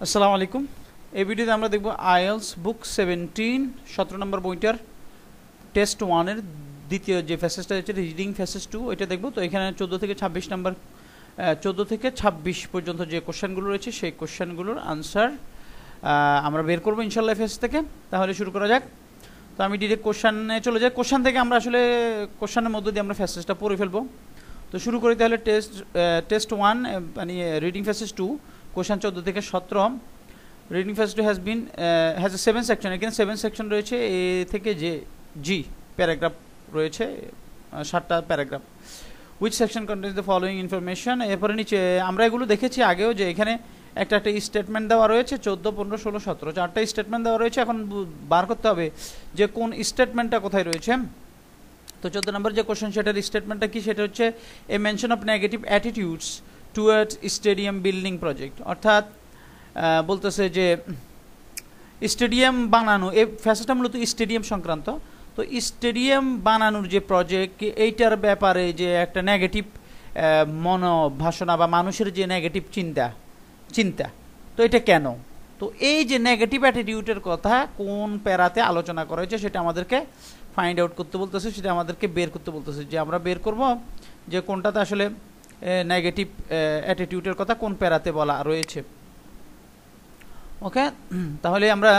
আসসালামু আলাইকুম। এই ভিডিওতে আমরা দেখব আইএলস বুক 17 নম্বর বইটার টেস্ট 1 এর দ্বিতীয় যে ফেসেসটা হচ্ছে রিডিং ফেসেস 2 ওইটা দেখব। তো এখানে 14 থেকে 26 নম্বর 14 থেকে 26 পর্যন্ত যে কোশ্চেনগুলো রয়েছে সেই কোশ্চেনগুলোর আনসার আমরা বের করব ইনশাআল্লাহ ফেস থেকে। তাহলে শুরু করা যাক। তো আমি ডাইরেক্ট কোশ্চেনে চলে যাই। কোশ্চেন থেকে আমরা আসলে কোশ্চেনের মধ্যে দিয়ে আমরা ফেসেসটা পড়ে ফেলবো। তো শুরু করি তাহলে টেস্ট 1 মানে রিডিং ফেসেস 2 কোশ্চেন 14 থেকে 17। Reading face 2 has a 7 section. এখানে 7 সেকশন রয়েছে, এ থেকে যে জি প্যারাগ্রাফ রয়েছে, 7টা paragraph. Which section contains the following information. এরপরে নিচে আমরা এগুলো দেখেছি আগেও যে এখানে একটা স্টেটমেন্ট দেওয়া রয়েছে 14, 15, 16, 17 চারটা স্টেটমেন্ট দেওয়া রয়েছে। এখন বার করতে হবে যে কোন স্টেটমেন্টটা কোথায় রয়েছে। তো 14 নম্বর যে কোশ্চেন সেটার স্টেটমেন্টটা কি, সেটা হচ্ছে a mention of negative attitudes towards stadium building project. অর্থাৎ বলতেছে যে স্টেডিয়াম বানানো, এই ফ্যাসেটটা মূলত স্টেডিয়াম সংক্রান্ত। তো স্টেডিয়াম বানানোর যে প্রজেক্ট এইটার ব্যাপারে যে একটা নেগেটিভ মনোভাসনা বা মানুষের যে নেগেটিভ চিন্তা, তো এটা কেন, তো এই যে নেগেটিভ অ্যাটিটিউডের কথা কোন প্যারাতে আলোচনা করা হয়েছে সেটা আমাদেরকে ফাইন্ড আউট করতে বলতেছে, সেটা আমাদেরকে বের করতে বলতেছে। যে আমরা বের করব যে কোনটাতে আসলে নেগেটিভ অ্যাটিটিউডের কথা কোন প্যারাতে বলা রয়েছে। ওকে, তাহলে আমরা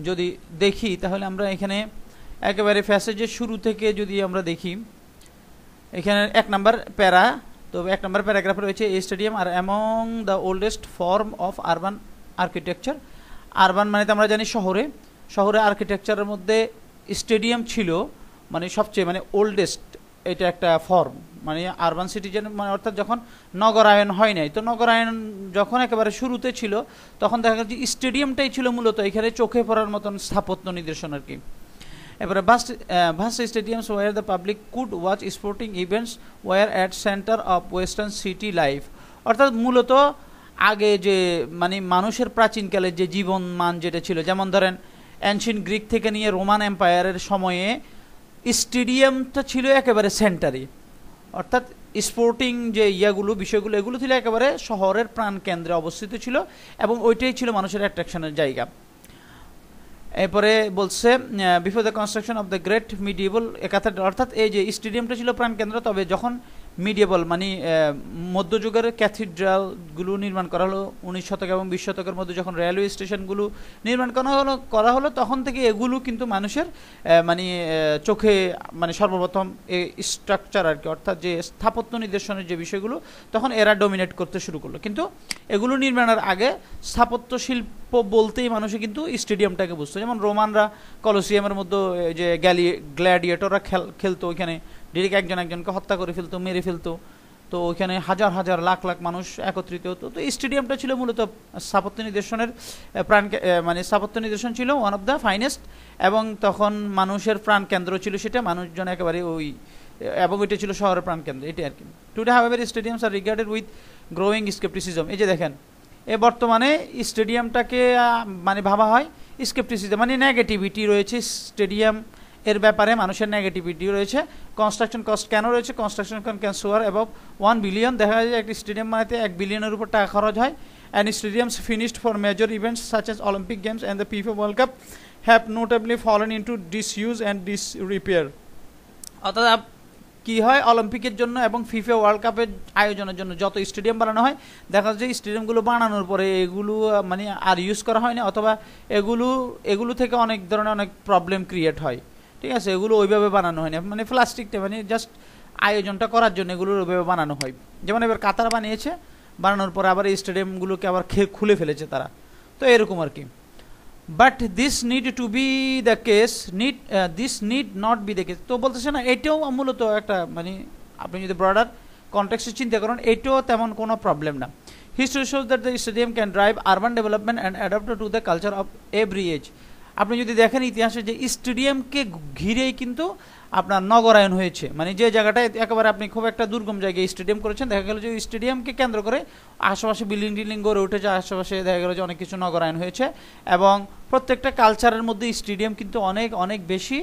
যদি দেখি তাহলে আমরা এখানে একেবারে প্যাসেজের শুরু থেকে যদি আমরা দেখি, এখানে 1 নম্বর প্যারা। তো 1 নম্বর প্যারাগ্রাফে রয়েছে a stadium are among the oldest form of urban architecture. Urban মানে তো আমরা জানি শহরে আর্কিটেকচারের মধ্যে স্টেডিয়াম ছিল মানে সবচেয়ে মানে ওল্ডেস্ট, এটা একটা ফর্ম মানে আরবান সিটিজেন মানে অর্থাৎ যখন নগরায়ন হয় নাই, তো নগরায়ন যখন একেবারে শুরুতে ছিল তখন দেখা যাচ্ছে স্টেডিয়ামটাই ছিল মূলত এখানে চোখে পড়ার মতন স্থাপত্য নিদর্শন আর কি। এবারে vast stadiums where the public could watch sporting events were at centre of western city life. অর্থাৎ মূলত আগে যে মানে মানুষের প্রাচীনকালের যে জীবন মান যেটা ছিল, যেমন ধরেন অ্যানশিয়েন্ট গ্রিক থেকে নিয়ে রোমান এম্পায়ারের সময়ে স্টেডিয়ামটা ছিল একেবারে সেন্টারে, অর্থাৎ স্পোর্টিং যে বিষয়গুলো এগুলো ছিল একেবারে শহরের প্রাণকেন্দ্রে অবস্থিত ছিল এবং ওইটাই ছিল মানুষের অ্যাট্রাকশনের জায়গা। এরপরে বলছে before the construction of the great medieval cathedral, অর্থাৎ এই যে স্টেডিয়ামটা ছিল প্রাণকেন্দ্র, তবে যখন মিডিয়েবল মানে মধ্যযুগের ক্যাথিড্রালগুলো নির্মাণ করা হলো 19 শতক এবং 20 শতকের মধ্যে যখন রেলওয়ে স্টেশনগুলো নির্মাণ করা হলো তখন থেকে এগুলো কিন্তু মানুষের মানে চোখে মানে সর্বপ্রথম এই স্ট্রাকচার আর কি, অর্থাৎ যে স্থাপত্য নিদর্শনের যে বিষয়গুলো তখন এরা ডমিনেট করতে শুরু করলো। কিন্তু এগুলো নির্মাণের আগে স্থাপত্য শিল্প বলতেই মানুষে কিন্তু স্টেডিয়ামটাকে বুঝতো। যেমন রোমানরা কলোসিয়ামের মধ্যে যে গ্ল্যাডিয়েটররা খেলতো, ওইখানে ডিরেক্ট একজনকে হত্যা করে ফেলতো, মেরে ফেলতো, তো ওইখানে হাজার হাজার লাখ লাখ মানুষ একত্রিত হতো। তো স্টেডিয়ামটা ছিল মূলত স্থাপত্য নিদর্শনের মানে স্থাপত্য নিদর্শন ছিল ওয়ান অফ দ্য ফাইনেস্ট, এবং তখন মানুষের প্রাণকেন্দ্র ছিল সেটা, মানুষজন একেবারে ওই, এবং এটা ছিল শহরের প্রাণকেন্দ্র, এটাই আর কি। Today however stadiums are regarded with growing scepticism. এই যে দেখেন বর্তমানে স্টেডিয়ামটাকে মানে ভাবা হয় স্কেপটিসিজম মানে নেগেটিভিটি রয়েছে স্টেডিয়াম এর ব্যাপারে, মানুষের নেগেটিভিটি রয়েছে। কনস্ট্রাকশন কস্ট কেন রয়েছে, কনস্ট্রাকশন ক্যান সোয়ার অ্যাবাভ 1 বিলিয়ন। দেখা যায় একটি স্টেডিয়াম বানাতে 1 বিলিয়নের উপর টাকা খরচ হয়। And stadiums finished for major events such as Olympic games and the FIFA world cup have notably fallen into disuse and disrepair. অর্থাৎ কি হয়, অলিম্পিকের জন্য এবং ফিফা ওয়ার্ল্ড কাপের আয়োজনের জন্য যত স্টেডিয়াম বানানো হয় দেখা যাচ্ছে স্টেডিয়ামগুলো বানানোর পরে এগুলো মানে আর ইউজ করা হয় না, অথবা এগুলো থেকে অনেক ধরনের অনেক প্রবলেম ক্রিয়েট হয়। ঠিক আছে, এগুলো ওইভাবে বানানো হয় না, মানে প্লাস্টিকটা মানে জাস্ট আয়োজনটা করার জন্য এগুলো ওইভাবে বানানো হয়। যেমন এবার কাতার বানিয়েছে, বানানোর পরে আবার এই স্টেডিয়ামগুলোকে আবার খুলে ফেলেছে তারা, তো এরকম আর কি। But this need to B the case, this need not be the case. তো বলতেছে না এটাও মূলত একটা মানে আপনি যদি ব্রডার কনটেক্সটে চিন্তা করেন এটাও তেমন কোনো প্রবলেম না। History shows that the stadium can drive urban development and adapt to the culture of every age. আপনি যদি দেখেন ইতিহাসে যে স্টেডিয়ামকে ঘিরেই কিন্তু আপনার নগরায়ন হয়েছে, মানে যে জায়গাটায় একেবারে আপনি খুব একটা দুর্গম জায়গায় স্টেডিয়াম করেছেন, দেখা গেল যে স্টেডিয়ামকে কেন্দ্র করে আশেপাশে বিল্ডিং গড়ে উঠেছে, আশেপাশে দেখা গেল যে অনেক কিছু নগরায়ন হয়েছে, এবং প্রত্যেকটা কালচারের মধ্যে স্টেডিয়াম কিন্তু অনেক অনেক বেশি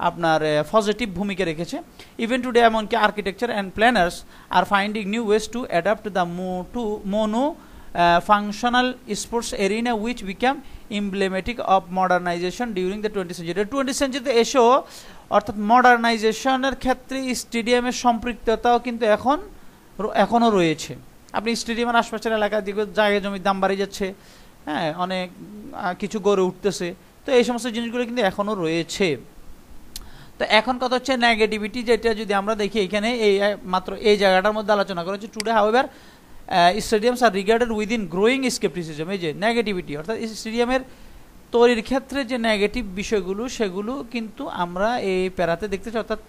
আপনার পজিটিভ ভূমিকা রেখেছে। ইভেন টুডে এমনকি architecture and planners are finding new ways to adapt the mono functional sports arena which became emblematic of modernization during the 20th century 20th century এসো অর্থাৎ মডার্নাইজেশনের ক্ষেত্রে স্টেডিয়ামের সম্পৃক্ততাও কিন্তু এখনও রয়েছে আপনি স্টেডিয়ামের আশপাশের এলাকায় দিকে জায়গা জমির দাম বাড়িয়ে যাচ্ছে হ্যাঁ অনেক কিছু গড়ে উঠতেছে তো এই সমস্ত জিনিসগুলো কিন্তু এখনও রয়েছে তো এখন কথা হচ্ছে নেগেটিভিটি যেটা যদি আমরা দেখি এখানে এই মাত্র এই জায়গাটার মধ্যে আলোচনা করা হচ্ছে today however stadiums are regarded within growing scepticism এই যে নেগেটিভিটি অর্থাৎ স্টেডিয়ামের তৈরির ক্ষেত্রে যে নেগেটিভ বিষয়গুলো সেগুলো কিন্তু আমরা এই প্যারাতে দেখতেছি অর্থাৎ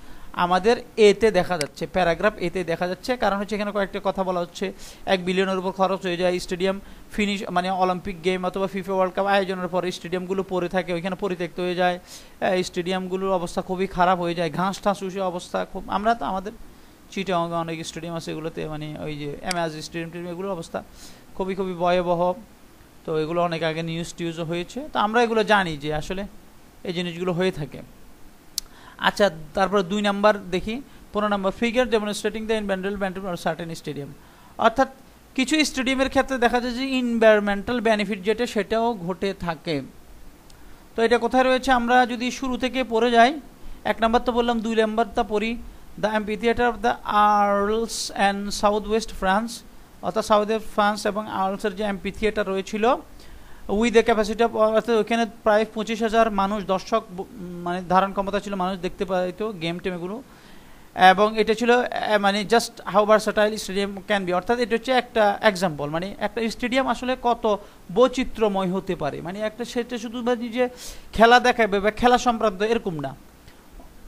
আমাদের এতে দেখা যাচ্ছে প্যারাগ্রাফ এতে দেখা যাচ্ছে কারণ হচ্ছে এখানে কয়েকটা কথা বলা হচ্ছে 1 বিলিয়নের উপর খরচ হয়ে যায় স্টেডিয়াম ফিনিশ মানে অলিম্পিক গেম অথবা ফিফা ওয়ার্ল্ড কাপ আয়োজনের পরে স্টেডিয়ামগুলো পড়ে থাকে ওইখানে পরিত্যক্ত হয়ে যায় স্টেডিয়ামগুলোর অবস্থা খুবই খারাপ হয়ে যায় ঘাস ঠাস উঠে অবস্থা খুব আমরা তো আমাদের চিটাগাংয়ে অনেক স্টেডিয়াম আছে এগুলোতে মানে ওই যে এমএস স্টেডিয়াম এগুলোর অবস্থা খুবই ভয়াবহ তো এগুলো অনেক আগে টিউজও হয়েছে তো আমরা এগুলো জানি যে আসলে এই জিনিসগুলো হয়ে থাকে আচ্ছা তারপর 2 নাম্বার দেখি 15 number figure demonstrating the environmental certain stadium অর্থাৎ কিছু স্টেডিয়ামের ক্ষেত্রে দেখা যায় যে এনভায়রনমেন্টাল বেনিফিট যেটা সেটাও ঘটে থাকে তো এটা কোথায় রয়েছে আমরা যদি শুরু থেকে পড়ে যাই 1 নাম্বার তো বললাম 2 নাম্বারটা পড়ি the amphitheatre of the Arles and south west France অর্থাৎ সাউথ ওয়েস্ট ফ্রান্স এবং আর্লসের যে অ্যাম্পিথিয়েটার রয়েছিল উইথ দ্য ক্যাপাসিটি অফ অর্থাৎ ওখানে প্রায় 25,000 মানুষ দর্শক মানে ধারণ ক্ষমতা ছিল মানুষ দেখতে পাইতো গেম টেমগুলো এবং এটা ছিল মানে just how versatile stadium can be অর্থাৎ এটা হচ্ছে একটা এক্সাম্পল মানে একটা স্টেডিয়াম আসলে কত বৈচিত্র্যময় হতে পারে মানে একটা সেটা শুধু যে খেলা দেখাবে বা খেলা সংক্রান্ত এরকম না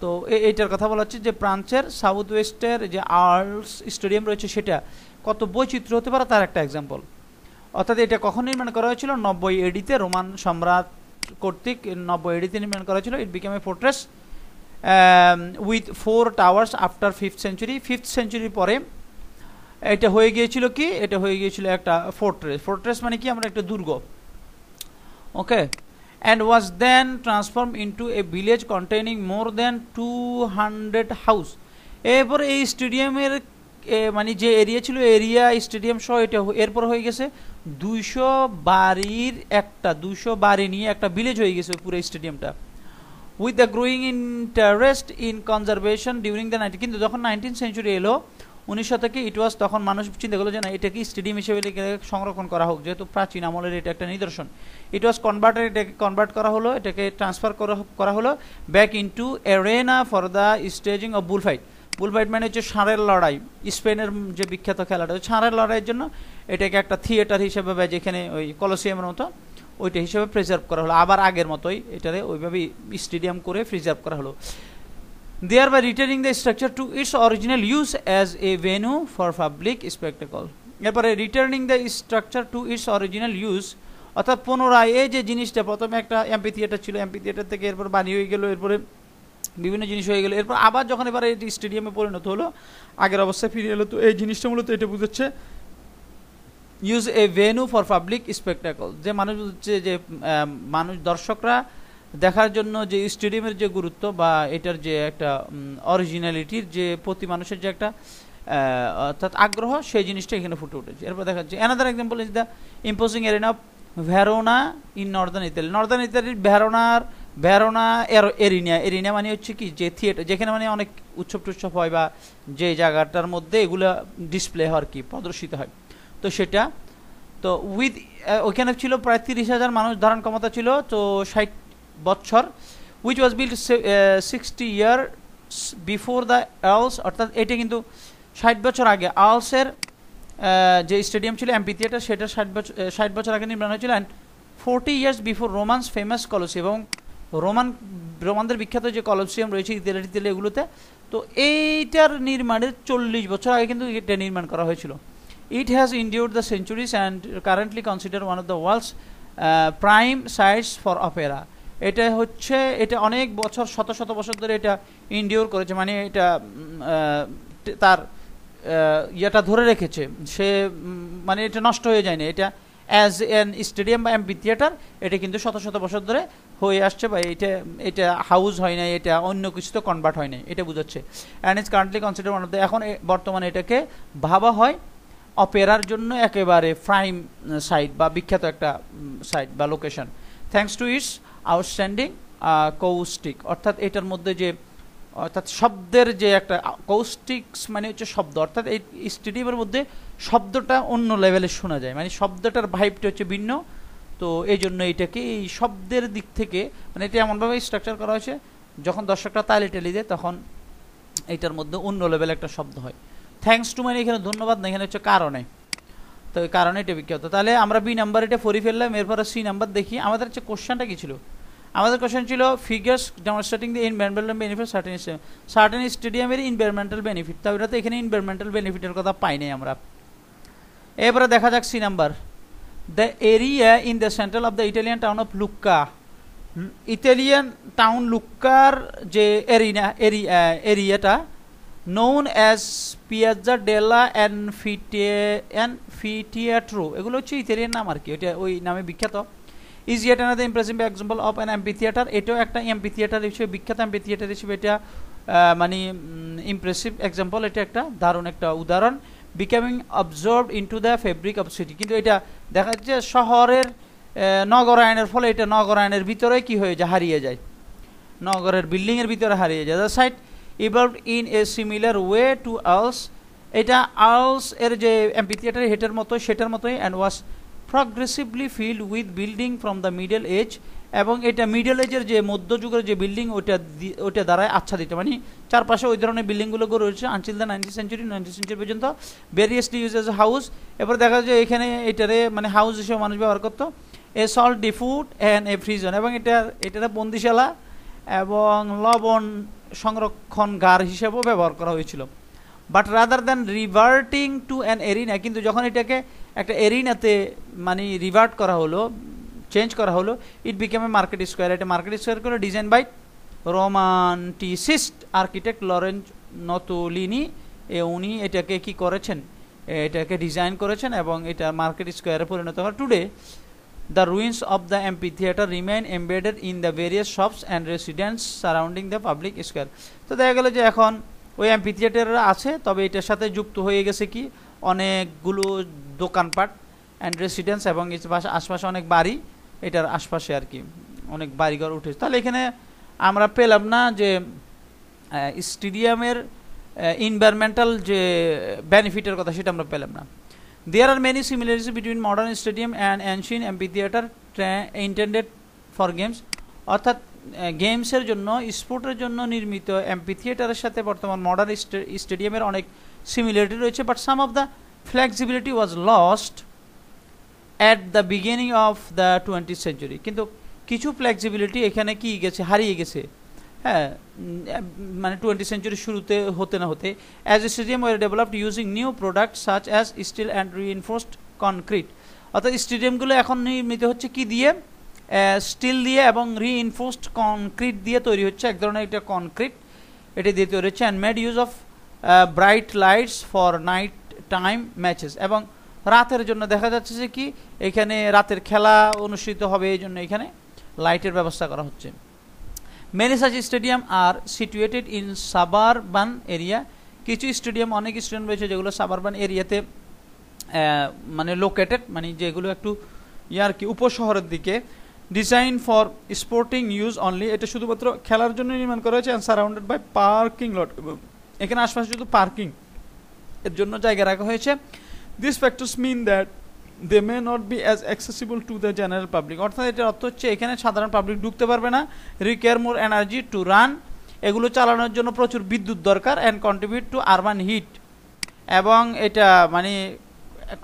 তো এইটার কথা বলা হচ্ছে যে ফ্রান্সের সাউথ ওয়েস্টের যে আর্লস স্টেডিয়াম রয়েছে সেটা কত বৈচিত্র্য হতে পারে তার একটা এক্সাম্পল অর্থাৎ এটা কখন নির্মাণ করা হয়েছিল 90 এডিতে রোমান সম্রাট কর্তৃক 90 এডিতে নির্মাণ করা হয়েছিল ইট became A fortress with 4 towers after 5th century 5th সেঞ্চুরির পরে এটা হয়ে গিয়েছিল কি এটা হয়ে গিয়েছিল একটা ফোর্ট্রেস মানে কি আমরা একটা দুর্গ ওকে and was then transformed into a village containing more than 200 house এরপর এই স্টেডিয়ামের মানে যে এরিয়া ছিল এরিয়া স্টেডিয়াম সহ এটা এরপর হয়ে গেছে 200 বাড়ি নিয়ে একটা ভিলেজ হয়ে গেছে পুরো স্টেডিয়ামটা with the growing interest in conservation during the 19 কিন্তু যখন 19th সেঞ্চুরি এলো 19 শতকে ইট ওয়াজ তখন মানুষ চিন্তা করলো যে না এটাকে স্টেডিয়াম হিসেবে সংরক্ষণ করা হোক যেহেতু প্রাচীন আমলের এটা একটা নিদর্শন ইট ওয়াজ কনভার্টেড এটাকে কনভার্ট করা হলো এটাকে ট্রান্সফার করা হলো back into arena for the staging of bullfight মানে হচ্ছে ষাঁড়ের লড়াই স্পেনের যে বিখ্যাত খেলাটা ষাঁড়ের লড়াইয়ের জন্য এটাকে একটা থিয়েটার হিসেবে বা যেখানে ওই কলোসিয়ামের মতো ওইটা হিসেবে প্রিজার্ভ করা হলো আবার আগের মতোই এটারে ওইভাবে স্টেডিয়াম করে প্রিজার্ভ করা হলো thereby retaining the structure to its original use as a venue for public spectacle এরপরে returning the structure to its original use অর্থাৎ পুনরায় এই যে জিনিসটা প্রথমে একটা অ্যাম্পিথিয়েটার ছিল অ্যাম্পিথিয়েটার থেকে এরপর বানিয়ে হয়ে গেল এরপরে বিভিন্ন জিনিস হয়ে গেল এরপর আবার যখন এবার এটি স্টেডিয়ামে পরিণত হলো আগের অবস্থায় ফিরে এলো তো এই জিনিসটা মূলত এটা বুঝাচ্ছে use a venue for public spectacle যে মানুষ হচ্ছে যে মানুষ দর্শকরা দেখার জন্য যে স্টেডিয়ামের যে গুরুত্ব বা এটার যে একটা অরিজিনালিটির যে প্রতি মানুষের যে একটা অর্থাৎ আগ্রহ সেই জিনিসটা এখানে ফুটে উঠেছে এরপর দেখা যাচ্ছে another example is the imposing arena of Verona in Northern ইতালির ভেরোনা এরিনা মানে হচ্ছে কি যে থিয়েটার যেখানে মানে অনেক উৎসব টুৎসব হয় বা যে জায়গাটার মধ্যে এগুলো ডিসপ্লে হয় আর কি প্রদর্শিত হয় তো সেটা তো উইথ ওইখানে ছিল প্রায় 30,000 মানুষ ধারণ ক্ষমতা ছিল তো 60 বছর which was build 60 year before the Arles অর্থাৎ এটা কিন্তু 60 বছর আগে আর্লসের যে স্টেডিয়াম ছিল অ্যাম্পিথিয়েটার সেটা 60 বছর আগে নির্মাণ হয়েছিল and 40 years before Romans famous Colosseum এবং রোমানদের বিখ্যাত যে কলোসিয়াম রয়েছে ইতালি এগুলোতে তো এইটার নির্মাণের 40 বছর আগে কিন্তু এটা নির্মাণ করা হয়েছিল it has endured the centuries and currently consider one of the world's prime sites for opera এটা হচ্ছে এটা অনেক বছর শত বছর ধরে এটা ইন্ডিওর করেছে মানে এটা তার ইয়েটা ধরে রেখেছে সে মানে এটা নষ্ট হয়ে যায়নি এটা অ্যাজ এন স্টেডিয়াম বা অ্যাম্পিথিয়েটার এটা কিন্তু শত বছর ধরে হয়ে আসছে বা এটা হাউস হয় না এটা অন্য কিছুতে কনভার্ট হয় না এটা বোঝাচ্ছে and is currently consider one of the এখন বর্তমানে এটাকে ভাবা হয় অপেরার জন্য একেবারে প্রাইম সাইট বা বিখ্যাত একটা সাইট বা location, thanks to its outstanding acoustic, অর্থাৎ এটার মধ্যে যে অর্থাৎ শব্দের যে একটা কৌস্টিক্স মানে হচ্ছে শব্দ, অর্থাৎ এই স্টেডিয়ামের মধ্যে শব্দটা অন্য লেভেলে শোনা যায়, মানে শব্দটার ভাইবটা হচ্ছে ভিন্ন। তো এই জন্য এটাকে এই শব্দের দিক থেকে মানে এটা এমনভাবে স্ট্রাকচার করা হয়েছে যখন দর্শকরা তালি টেলি দেয় তখন এইটার মধ্যে অন্য লেভেলে একটা শব্দ হয়। থ্যাঙ্কস টু মানে এখানে ধন্যবাদ না, এখানে হচ্ছে কারণে, তো এই কারণে এটা বিখ্যাত। তাহলে আমরা বি নাম্বার এটা পড়ে ফেললাম, এরপরে সি নাম্বার দেখি। আমাদের হচ্ছে কোশ্চেনটা কী ছিল? আমাদের কোশ্চেন ছিল figures demonstrating the environmental benefit certain স্টেডিয়ামের এনভায়রনমেন্টাল বেনিফিট। তাহলে তো এখানে এনভায়রনমেন্টাল বেনিফিটের কথা পাই নাই আমরা। এবারে দেখা যাক C number, the area in the central of the Italian town of Lucca. Italian town লুক্কার যে এরিয়াটা known as Piazza della Anfiteatro, এগুলো হচ্ছে ইতালিয়ান নাম আর কি, ওইটা ওই নামে বিখ্যাত। Is yet another impressive example of an amphitheatre, এটাও একটা অ্যাম্পিথিয়েটার হিসেবে বিখ্যাত, অ্যাম্পিথিয়েটার হিসেবে এটা মানে ইমপ্রেসিভ এক্সাম্পল, এটা একটা দারুণ একটা উদাহরণ। Becoming absorbed into the fabric of city, কিন্তু এটা দেখা যাচ্ছে শহরের নগরায়নের ফলে এটা নগরায়নের ভিতরে কি হয়ে যায়, হারিয়ে যায়, নগরের বিল্ডিংয়ের ভিতরে হারিয়ে যায়। The site evolved in a similar way to Arles, এটা আর্লস এর যে অ্যাম্পিথিয়েটার হেটের মতো সেটার মতোই, and was progressively filled with building from the middle age, এবং এটা মিডল এজের যে মধ্যযুগের যে বিল্ডিং ওইটা দ্বারাই আচ্ছাদিত, মানে চারপাশে ওই ধরনের বিল্ডিংগুলো গড়ে উঠেছে আনটিল দ্য 19th সেঞ্চুরি পর্যন্ত। ভেরিয়াসলি ইউজ এজ হাউস, এবার দেখা যায় এখানে এটারে মানে হাউস হিসেবে মানুষ ব্যবহার করতো। এ সল্ট ডিফুড অ্যান্ড এ ফ্রিজন, এবং এটার বন্দিশালা এবং লবণ সংরক্ষণগার হিসেবেও ব্যবহার করা হয়েছিল। But rather than reverting to an arena, কিন্তু যখন এটাকে একটা এরিনাতে মানে রিভার্ট করা হলো, চেঞ্জ করা হলো, ইট বিকেম এ মার্কেট স্কোয়ার। এটা মার্কেট স্কোয়ার করে ডিজাইন বাই রোমান্টিসিস্ট আর্কিটেক্ট লরেঞ্জ নতুলিনি, উনি এটাকে কি করেছেন, এটাকে ডিজাইন করেছেন এবং এটা মার্কেট স্কোয়ারে পরিণত হয়। Today the ruins of the amphitheater remain embedded in the various shops and residents surrounding the public square. তো দেখা গেল যে এখন ওই অ্যাম্পিথিয়েটার আছে, তবে এটার সাথে যুক্ত হয়ে গেছে কি অনেকগুলো দোকানপাট অ্যান্ড রেসিডেন্স, এবং আশপাশে অনেক বাড়ি, এটার আশপাশে আর কি অনেক বাড়িঘর উঠেছে। তাহলে এখানে আমরা পেলাম না যে স্টেডিয়ামের এনভায়রনমেন্টাল যে বেনিফিটের কথা, সেটা আমরা পেলাম না। There are many similarities between modern stadium and ancient amphitheater intended for games, অর্থাৎ গেমসের জন্য স্পোর্টের জন্য নির্মিত অ্যাম্পিথিয়েটারের সাথে বর্তমান মডার্ন স্টেডিয়ামের অনেক সিমিলারিটি রয়েছে। But some of the flexibility was lost at the beginning of the 20th century, কিন্তু কিছু ফ্লেক্সিবিলিটি এখানে কি গেছে, হারিয়ে গেছে, হ্যাঁ, মানে 20th সেঞ্চুরি শুরুতে হতে না হতে। As a stadium were developed using new product such as steel and reinforced concrete, অর্থাৎ স্টেডিয়ামগুলো এখন নির্মিত হচ্ছে কি দিয়ে, স্টিল দিয়ে এবং রিইনফোর্সড কনক্রিট দিয়ে তৈরি হচ্ছে, এক ধরনের একটা কনক্রিট এটা দিয়ে তৈরি হচ্ছে। And made use of bright lights for night time matches, এবং রাতের জন্য দেখা যাচ্ছে যে কি এখানে রাতের খেলা অনুষ্ঠিত হবে, এই জন্য এখানে লাইটের ব্যবস্থা করা হচ্ছে। Many such stadium are situated in suburban area, কিছু স্টেডিয়াম অনেক স্টেডিয়াম রয়েছে যেগুলো সাবারবান এরিয়াতে মানে লোকেটেড, মানে যেগুলো একটু ইয়ার কি উপশহরের দিকে। Design for sporting use only, এটা শুধুমাত্র খেলার জন্য নির্মাণ করা হয়েছে। And surrounded by parking lot, এখানে আশপাশে শুধু পার্কিং এর জন্য জায়গা রাখা হয়েছে। This factors mean that they may not be as accessible to the general public, অর্থাৎ এটার অর্থ হচ্ছে এখানে সাধারণ পাবলিক ঢুকতে পারবে না। Require more energy to run, এগুলো চালানোর জন্য প্রচুর বিদ্যুৎ দরকার। And contribute to urban hit, এবং এটা মানে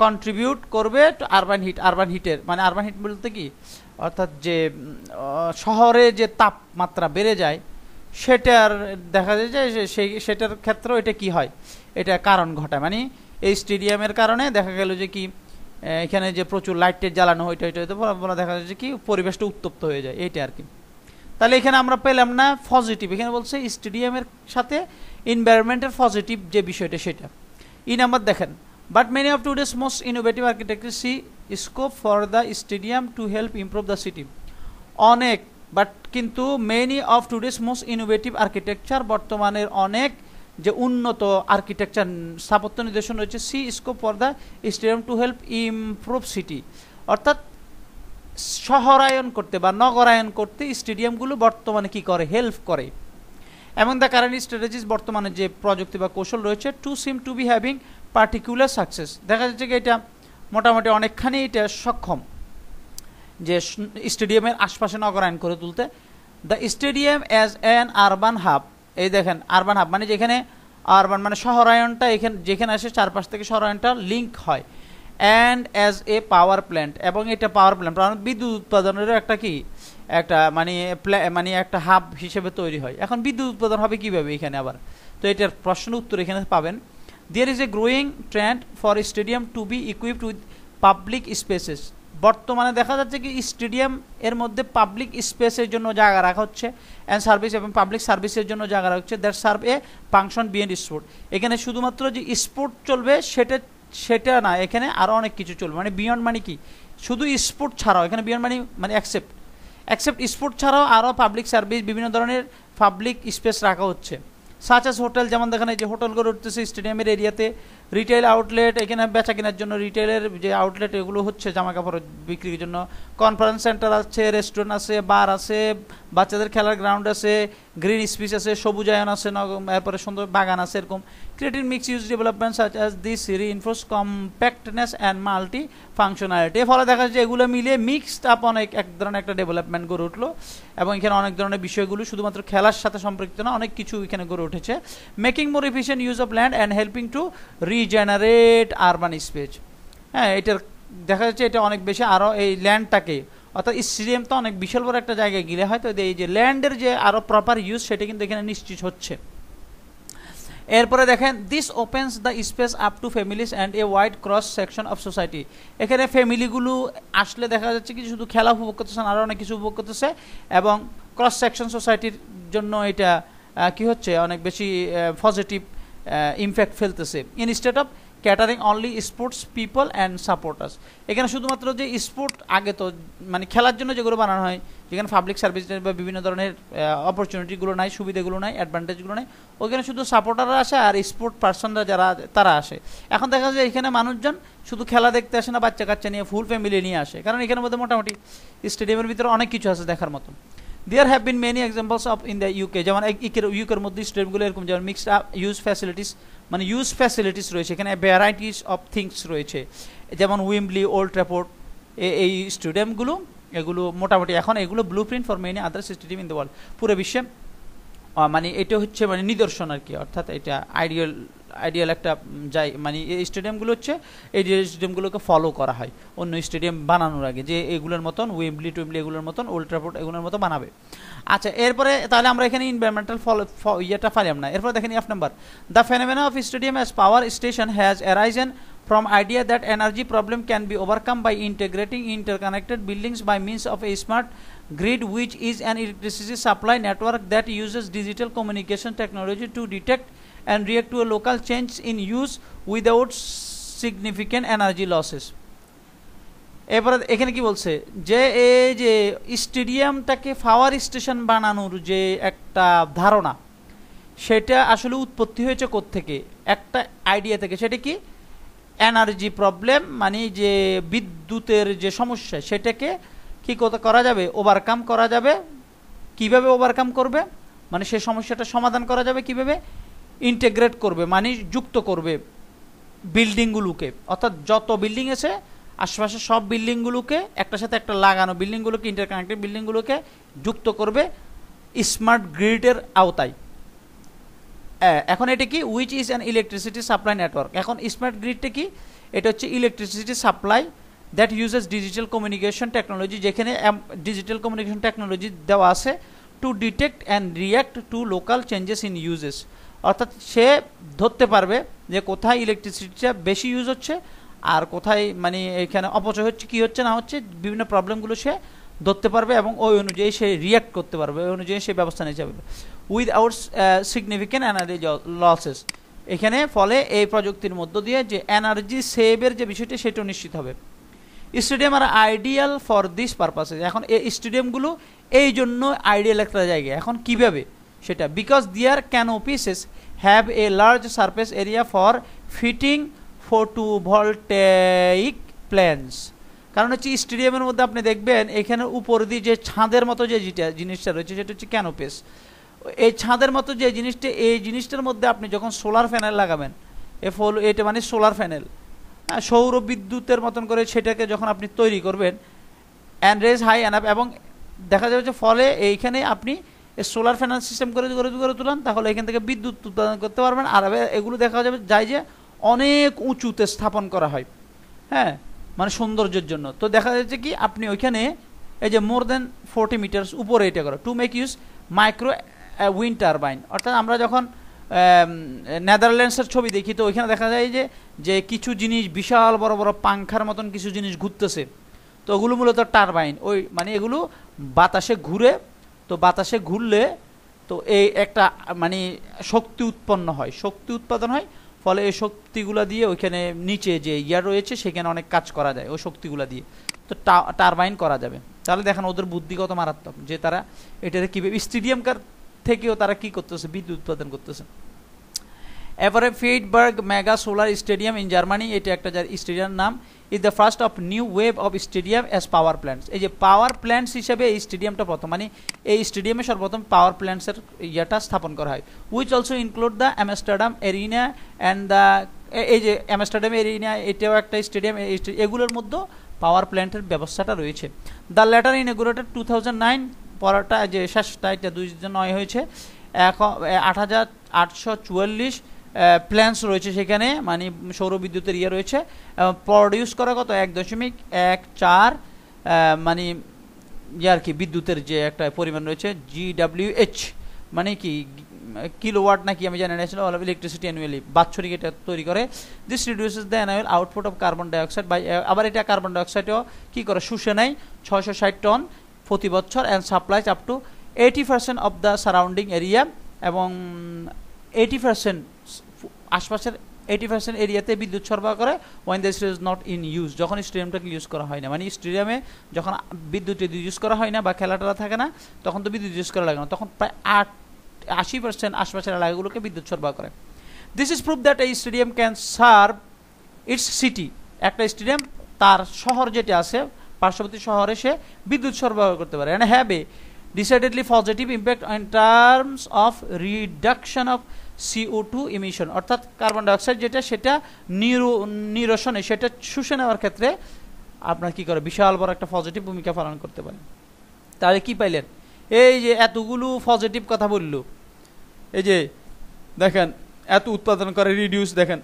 কন্ট্রিবিউট করবে টু আরবান হিট, আরবান হিটের মানে আরবান হিট বলতে কি, অর্থাৎ যে শহরে যে তাপমাত্রা বেড়ে যায় সেটার দেখা যায় যে সেটার ক্ষেত্রেও এটা কি হয়, এটা কারণ ঘটায়। মানে এই স্টেডিয়ামের কারণে দেখা গেল যে কি এখানে যে প্রচুর লাইটের জ্বালানো হয়, এটা দেখা যাচ্ছে কি পরিবেশটা উত্তপ্ত হয়ে যায়, এইটা আর কি। তাহলে এখানে আমরা পেলাম না পজিটিভ, এখানে বলছে স্টেডিয়ামের সাথে এনভায়রনমেন্টের পজিটিভ যে বিষয়টা সেটা। ই নাম্বার দেখেন, but many of today's most innovative architecture see scope for the stadium to help improve the city. অনেক, বাট কিন্তু many of today's most innovative architecture, বর্তমানের অনেক যে উন্নত আর্কিটেকচার স্থাপত্য নির্দেশন রয়েছে। See scope for the stadium to help improve city, অর্থাৎ শহরায়ন করতে বা নগরায়ন করতে স্টেডিয়ামগুলো বর্তমানে কি করে, হেল্প করে। এবং দ্য কারেন্ট স্ট্র্যাটেজিস, বর্তমানে যে প্রযুক্তি বা কৌশল রয়েছে, to seem to be having particular success, দেখা যাচ্ছে কি এটা মোটামুটি অনেকখানি এটা সক্ষম যে স্টেডিয়ামের আশপাশে নগরায়ন করে তুলতে। The stadium as an urban hub, এই দেখেন আরবান হাব মানে যেখানে আরবান মানে শহরায়নটা এখানে যেখানে আসে চারপাশ থেকে শহরায়নটা লিঙ্ক হয়। And as a power plant, এবং এটা পাওয়ার প্ল্যান্ট বিদ্যুৎ উৎপাদনেরও একটা কি একটা মানে একটা হাব হিসেবে তৈরি হয়। এখন বিদ্যুৎ উৎপাদন হবে কীভাবে এখানে আবার, তো এটার প্রশ্ন উত্তর এখানে পাবেন। There is a growing trend for stadium to be equipped with public spaces, বর্তমানে দেখা যাচ্ছে কি স্টেডিয়াম এর মধ্যে পাবলিক স্পেসের জন্য জায়গা রাখা হচ্ছে, অ্যান্ড সার্ভিস এবং পাবলিক সার্ভিসের জন্য জায়গা রাখা হচ্ছে, that serve A function beyond sport. এখানে শুধুমাত্র যে স্পোর্ট চলবে সেটা না, এখানে আরও অনেক কিছু চলবে, মানে বিয়ন্ড মানে কি শুধু স্পোর্ট ছাড়াও, এখানে বিয়ন্ড মানে অ্যাকসেপ্ট স্পোর্ট ছাড়াও আরও পাবলিক সার্ভিস বিভিন্ন ধরনের পাবলিক স্পেস রাখা হচ্ছে। সাচ অ্যাজ হোটেল, যেমন দেখেন এই যে হোটেল গড়ে উঠতেছে স্টেডিয়ামের এরিয়াতে। রিটেল আউটলেট, এখানে বেচা কেনার জন্য রিটেলের যে আউটলেট এগুলো হচ্ছে জামা কাপড় বিক্রির জন্য। কনফারেন্স সেন্টার আছে, রেস্টুরেন্ট আছে, বার আছে, বাচ্চাদের খেলার গ্রাউন্ড আছে, গ্রিন স্পেস আছে, সবুজায়ন আছে, এরপরে সুন্দর বাগান আছে, এরকম creative mix use development such as this reinforce compactness and multi functionality. এর ফলে দেখা যাচ্ছে এগুলো মিলিয়ে মিক্সড আপ এক ধরনের একটা ডেভেলপমেন্ট গড়ে উঠলো, এবং এখানে অনেক ধরনের বিষয়গুলো শুধুমাত্র খেলার সাথে সম্পৃক্ত না, অনেক কিছু এখানে গড়ে উঠেছে। Making more efficient use of land and helping two regenerate urban space. হ্যাঁ, এটার দেখা যাচ্ছে এটা অনেক বেশি আরও এই ল্যান্ডটাকে, অর্থাৎ স্টেডিয়াম তো অনেক বিশাল বড় একটা জায়গায় গিলে হয়তো এই যে ল্যান্ডের যে আরও প্রপার ইউজ সেটা কিন্তু এখানে নিশ্চিত হচ্ছে। এরপরে দেখেন this opens the space up to families and a wide cross section of society. এখানে ফ্যামিলিগুলো আসলে দেখা যাচ্ছে কি শুধু খেলা উপভোগ করতেছেন, আরও অনেক কিছু উপভোগ করতেছে, এবং ক্রস সেকশন সোসাইটির জন্য এটা কি হচ্ছে অনেক বেশি পজিটিভ ইমপ্যাক্ট ফেলতেছে। Instead of catering only sports people and supporters, এখানে শুধুমাত্র যে স্পোর্ট আগে তো মানে খেলার জন্য যেগুলো বানানো হয়, যেখানে পাবলিক সার্ভিস বা বিভিন্ন ধরনের অপরচুনিটিগুলো নাই, সুবিধাগুলো নাই, অ্যাডভান্টেজগুলো নাই, ওইখানে শুধু সাপোর্টাররা আসে আর স্পোর্ট পার্সনরা যারা তারা আসে। এখন দেখা যায় এখানে মানুষজন শুধু খেলা দেখতে আসে না, বাচ্চা কাচ্চা নিয়ে ফুল ফ্যামিলি নিয়ে আসে, কারণ এখানের মধ্যে মোটামুটি স্টেডিয়ামের ভিতরে অনেক কিছু আছে দেখার মতো। There have been many examples of in the UK, যেমন ইউকের মধ্যে স্টেডিয়ামগুলো এরকম, যেমন মিক্সড আপ ইউজ ফ্যাসিলিটিস, মানে ইউজ ফ্যাসিলিটিস রয়েছে, এখানে ভ্যারাইটিস অফ থিংস রয়েছে, যেমন উইম্বলি, ওল্ড ট্র্যাফোর্ড, এই স্টেডিয়ামগুলো এগুলো মোটামুটি এখন এগুলো blue print for many other stadium in the world, পুরো বিশ্বে মানে এটা হচ্ছে মানে নিদর্শন আর কি, অর্থাৎ এটা আইডিয়াল একটা মানে এই স্টেডিয়ামগুলো হচ্ছে এই স্টেডিয়ামগুলোকে ফলো করা হয় অন্য স্টেডিয়াম বানানোর আগে, যে এগুলোর মতন উইম্বলি এগুলোর মতন, ওল্ড ট্র্যাফোর্ড এগুলোর মতো বানাবে। আচ্ছা, এরপরে তাহলে আমরা এখানে এনভায়রনমেন্টাল ইয়েটা ফাইলাম না। এরপরে দেখেন F number, the phenomena of stadium as power station has arisen from idea that energy problem can be overcome by integrating interconnected buildings by means of a smart grid, which is an electricity supply network that uses digital communication technology to detect and react to a local change in use without significant energy losses. এবারে এখানে কি বলছে যে এই যে স্টেডিয়ামটাকে power station বানানোর যে একটা ধারণা, সেটা আসলে উৎপত্তি হয়েছে কোত্থেকে, একটা আইডিয়া থেকে। সেটা কি, এনার্জি প্রবলেম মানে যে বিদ্যুতের যে সমস্যা সেটাকে কি করা যাবে, ওভারকাম করা যাবে। কিভাবে ওভারকাম করবে, মানে সেই সমস্যাটা সমাধান করা যাবে কিভাবে, ইন্টিগ্রেট করবে মানে যুক্ত করবে বিল্ডিংগুলোকে, অর্থাৎ যত বিল্ডিং আছে আশেপাশে সব বিল্ডিংগুলোকে একটার সাথে একটা লাগানো বিল্ডিংগুলোকে, ইন্টারকানেক্টেড বিল্ডিংগুলোকে যুক্ত করবে স্মার্ট গ্রিডের আওতায়। এখন এটা কি, which is an electricity supply network. এখন স্মার্ট গ্রিডটা কি, এটা হচ্ছে electricity supply that uses digital communication technology, যেখানে ডিজিটাল কমিউনিকেশন টেকনোলজি দেওয়া আছে to detect and react to local changes in uses, অর্থাৎ সে ধরতে পারবে যে কোথায় ইলেকট্রিসিটিটা বেশি ইউজ হচ্ছে আর কোথায় মানে এখানে অপচয় হচ্ছে, কী হচ্ছে না হচ্ছে, বিভিন্ন প্রবলেমগুলো সে ধরতে পারবে এবং ওই অনুযায়ী সে রিয়াক্ট করতে পারবে, ওই অনুযায়ী সে ব্যবস্থা নিতে পারবে উইথআউট সিগনিফিক্যান্ট এনার্জি লসেস। এখানে ফলে এই প্রযুক্তির মধ্য দিয়ে যে এনার্জি সেভের যে বিষয়টি সেটাও নিশ্চিত হবে। Stadium are ideal for this purposes, এখন এই স্টেডিয়ামগুলো এই জন্য আইডিয়াল একটা জায়গা। এখন কিভাবে সেটা, because their canopies have a large surface area for fitting photovoltaic plants. কারণ হচ্ছে স্টেডিয়ামের মধ্যে আপনি দেখবেন এখানে উপর দিয়ে যে ছাদের মতো যে জিনিসটা রয়েছে সেটা হচ্ছে ক্যানোপিস। এই ছাদের মতো যে জিনিসটা, এই জিনিসটার মধ্যে আপনি যখন সোলার প্যানেল লাগাবেন, এটা মানে সোলার প্যানেল, সৌর বিদ্যুতের মতন করে সেটাকে যখন আপনি তৈরি করবেন অ্যান্ড রেজ হাই অ্যানাপ, এবং দেখা যাচ্ছে ফলে এইখানে আপনি সোলার প্যানেল সিস্টেম করে তুলান, তাহলে এখান থেকে বিদ্যুৎ উৎপাদন করতে পারবেন। আর এগুলো দেখা যাবে যায় যে অনেক উঁচুতে স্থাপন করা হয়, হ্যাঁ, মানে সৌন্দর্যের জন্য। তো দেখা যাচ্ছে কি আপনি ওইখানে এই যে মোর দেন 40 মিটার্স উপরে এটা করা, to make use micro wind turbine. অর্থাৎ আমরা যখন নেদারল্যান্ডসের ছবি দেখি তো ওইখানে দেখা যায় যে কিছু জিনিস বিশাল বড় বড় পাংখার মতন কিছু জিনিস ঘুরতেছে, তো ওগুলো মূলত টারবাইন, ওই মানে এগুলো বাতাসে ঘুরে, তো বাতাসে ঘুরলে তো এই একটা মানে শক্তি উৎপন্ন হয়, শক্তি উৎপাদন হয়, ফলে এই শক্তিগুলো দিয়ে ওইখানে নিচে যে ইয়ার রয়েছে সেখানে অনেক কাজ করা যায় ওই শক্তিগুলো দিয়ে, তো টারবাইন করা যাবে। তাহলে দেখেন ওদের বুদ্ধি কত মারাত্মক, যে তারা এটাতে কীভাবে স্টেডিয়ামকার থেকেও তারা কি করতেছে, বিদ্যুৎ উৎপাদন করতেছে। এরপরে Freiburg mega solar stadium in Germany, এটা একটা স্টেডিয়াম নাম, is the first of new wave of stadium as power plants. এই যে পাওয়ার প্ল্যান্টস হিসেবে এই স্টেডিয়ামটা প্রথম, মানে এই স্টেডিয়ামে সর্বপ্রথম পাওয়ার প্ল্যান্টসের ইয়েটা স্থাপন করা হয়। Which also include the Amsterdam arena and the, এই যে অ্যামস্টারডাম এরিনা এটাও একটা স্টেডিয়াম, এগুলোর মধ্যে পাওয়ার প্ল্যান্টের ব্যবস্থাটা রয়েছে। দ্য ল্যাটার ইনঅগুরেটেড 2009, পরটা যে শেষটা এটা 2009 হয়েছে। এখন 8844 প্ল্যান্টস রয়েছে সেখানে, মানে সৌরবিদ্যুতের ইয়ে রয়েছে। প্রডিউস করা কত 1.14 মানে ইয়ার কি বিদ্যুতের যে একটা পরিমাণ রয়েছে, GWH মানে কি কিলোওয়াট নাকি আমি জানি না, অল অফ ইলেকট্রিসিটি অ্যানুয়ালি, বাৎসরিক এটা তৈরি করে। This reduces the annual output of carbon dioxide by, আবার এটা কার্বন ডাইঅক্সাইডও কি করে শুষে নেয় 660 টন প্রতি বছর, and supplies up to 80% of the surrounding area, এবং 80% আশপাশের 80% এরিয়াতে বিদ্যুৎ সরবরাহ করে। When the stadium is not in use, যখন স্টেডিয়ামটাকে ইউজ করা হয় না, মানে স্টেডিয়ামে যখন বিদ্যুৎ ইউজ করা হয় না বা খেলাটা থাকে না তখন তো বিদ্যুৎ ইউজ করা লাগে না, তখন প্রায় 80% আশপাশের এলাকাগুলোকে বিদ্যুৎ সরবরাহ করে। দিস ইজ প্রুফ দ্যাট এই stadium can serve it's city, একটা স্টেডিয়াম তার শহর যেটা আছে পার্শ্ববর্তী শহরে সে বিদ্যুৎ সরবরাহ করতে পারে। And have a decidedly positive impact in terms of reduction of CO2 emission, অর্থাৎ কার্বন ডাইঅক্সাইড যেটা সেটা নিরসনে, সেটা শুষে নেওয়ার ক্ষেত্রে আপনার কি করে বিশাল বড় একটা পজিটিভ ভূমিকা পালন করতে পারে। তাহলে কি পাইলেন, এই যে এতগুলো পজিটিভ কথা বলল, এই যে দেখেন এত উৎপাদন করে, রিডিউস দেখেন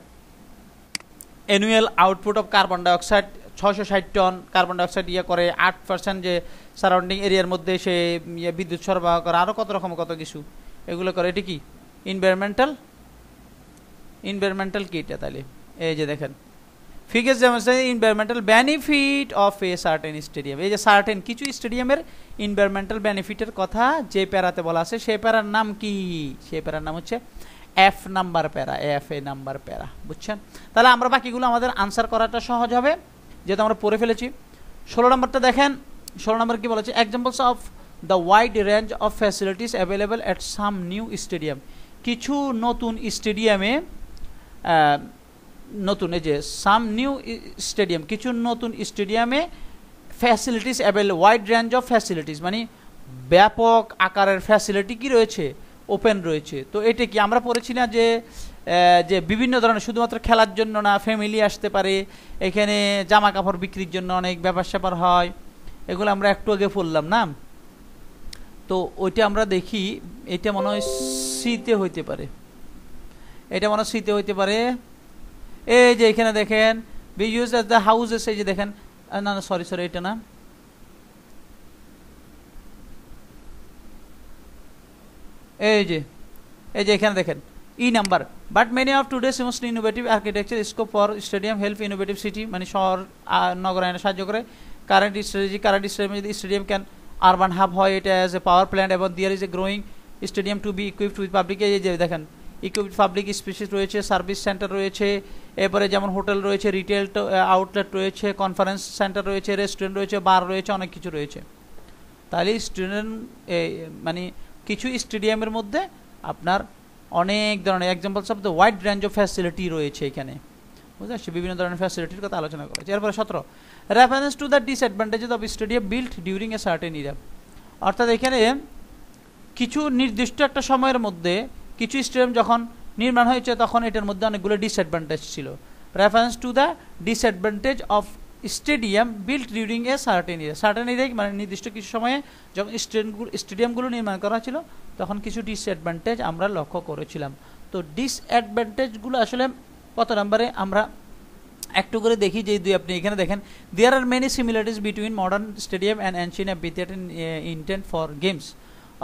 annual output of carbon dioxide 660 ton carbon dioxide ইয়ে করে, 8% যে সারাউন্ডিং এরিয়ার মধ্যে সে বিদ্যুৎ সরবরাহ করে, আরও কত রকম কত কিছু এগুলো করে। এটি কি ইনভায়রনমেন্টাল কি এটা, তাহলে এই যে দেখেন ফিগার্স যেমন environmental benefit of a certain stadium, এই যে সার্টেন কিছু স্টেডিয়ামের ইনভায়রনমেন্টাল বেনিফিটের কথা যে প্যারাতে বলা আছে, সেই প্যারার নাম কি, সেই প্যারার নাম হচ্ছে F নাম্বার প্যারা, FA নাম্বার প্যারা, বুঝছেন। তাহলে আমরা বাকিগুলো আমাদের আনসার করাটা সহজ হবে যেহেতু আমরা পড়ে ফেলেছি। 16 নম্বরটা দেখেন, 16 নম্বর কি বলেছে, examples of the wide range of facilities available at some new stadium, কিছু নতুন স্টেডিয়ামে, নতুন এই যে সাম নিউ স্টেডিয়াম, কিছু নতুন স্টেডিয়ামে facilities available, wide range of facilities মানে ব্যাপক আকারের ফ্যাসিলিটি কি রয়েছে, ওপেন রয়েছে। তো এটা কি আমরা পড়েছি না যে বিভিন্ন ধরনের, শুধুমাত্র খেলার জন্য না, ফ্যামিলি আসতে পারে এখানে, জামা কাপড় বিক্রির জন্য অনেক ব্যাপার স্যাপার হয়, এগুলো আমরা একটু আগে পড়লাম না। তো ওইটা আমরা দেখি, এটা মনে হয় সিতে হইতে পারে, এটা মনে হয় সিতে হইতে পারে। এই যে এখানে দেখেন be use as the houses, এই যে দেখেন, না না সরি এটা না, এই যে এখানে দেখেন ই number, but many of today's most innovative architecture scope for stadium help innovative city, মানে শহর নগরায়নে সাহায্য করে। কারেন্ট স্টেডিয়াম যদি স্টেডিয়াম ক্যান আরবান হাব হয়, এটা অ্যাজ এ পাওয়ার প্ল্যান্ট, এবং there is a growing stadium to be equipped with public, এই যে দেখেন ইকুইপড পাবলিক স্পেসিস রয়েছে, সার্ভিস সেন্টার রয়েছে, এরপরে যেমন হোটেল রয়েছে, রিটেল আউটলেট রয়েছে, কনফারেন্স সেন্টার রয়েছে, রেস্টুরেন্ট রয়েছে, বার রয়েছে, অনেক কিছু রয়েছে। তাহলে স্টুডেন্ট মানে কিছু স্টেডিয়ামের মধ্যে আপনার অনেক ধরনের examples of the wide range of facility রয়েছে এখানে, বুঝতে পারছি, বিভিন্ন ধরনের ফ্যাসিলিটির কথা আলোচনা করেছে। এরপরে 17 reference to the disadvantages of stadium built during a certain Ira, অর্থাৎ এখানে কিছু নির্দিষ্ট একটা সময়ের মধ্যে কিছু স্টেডিয়াম যখন নির্মাণ হয়েছে তখন এটার মধ্যে অনেকগুলো ডিসঅ্যাডভান্টেজ ছিল। Reference to the disadvantage of stadium built during a certain Ira, certain Ira মানে নির্দিষ্ট কিছু সময়ে যখন স্টেডিয়ামগুলো নির্মাণ করা ছিল তখন কিছু ডিসঅ্যাডভান্টেজ আমরা লক্ষ্য করেছিলাম। তো ডিসঅ্যাডভান্টেজগুলো আসলে কত নম্বরে আমরা একটু করে দেখি, যে আপনি এখানে দেখেন there are many similarities between modern stadium and ancient amphitheatre intent for games,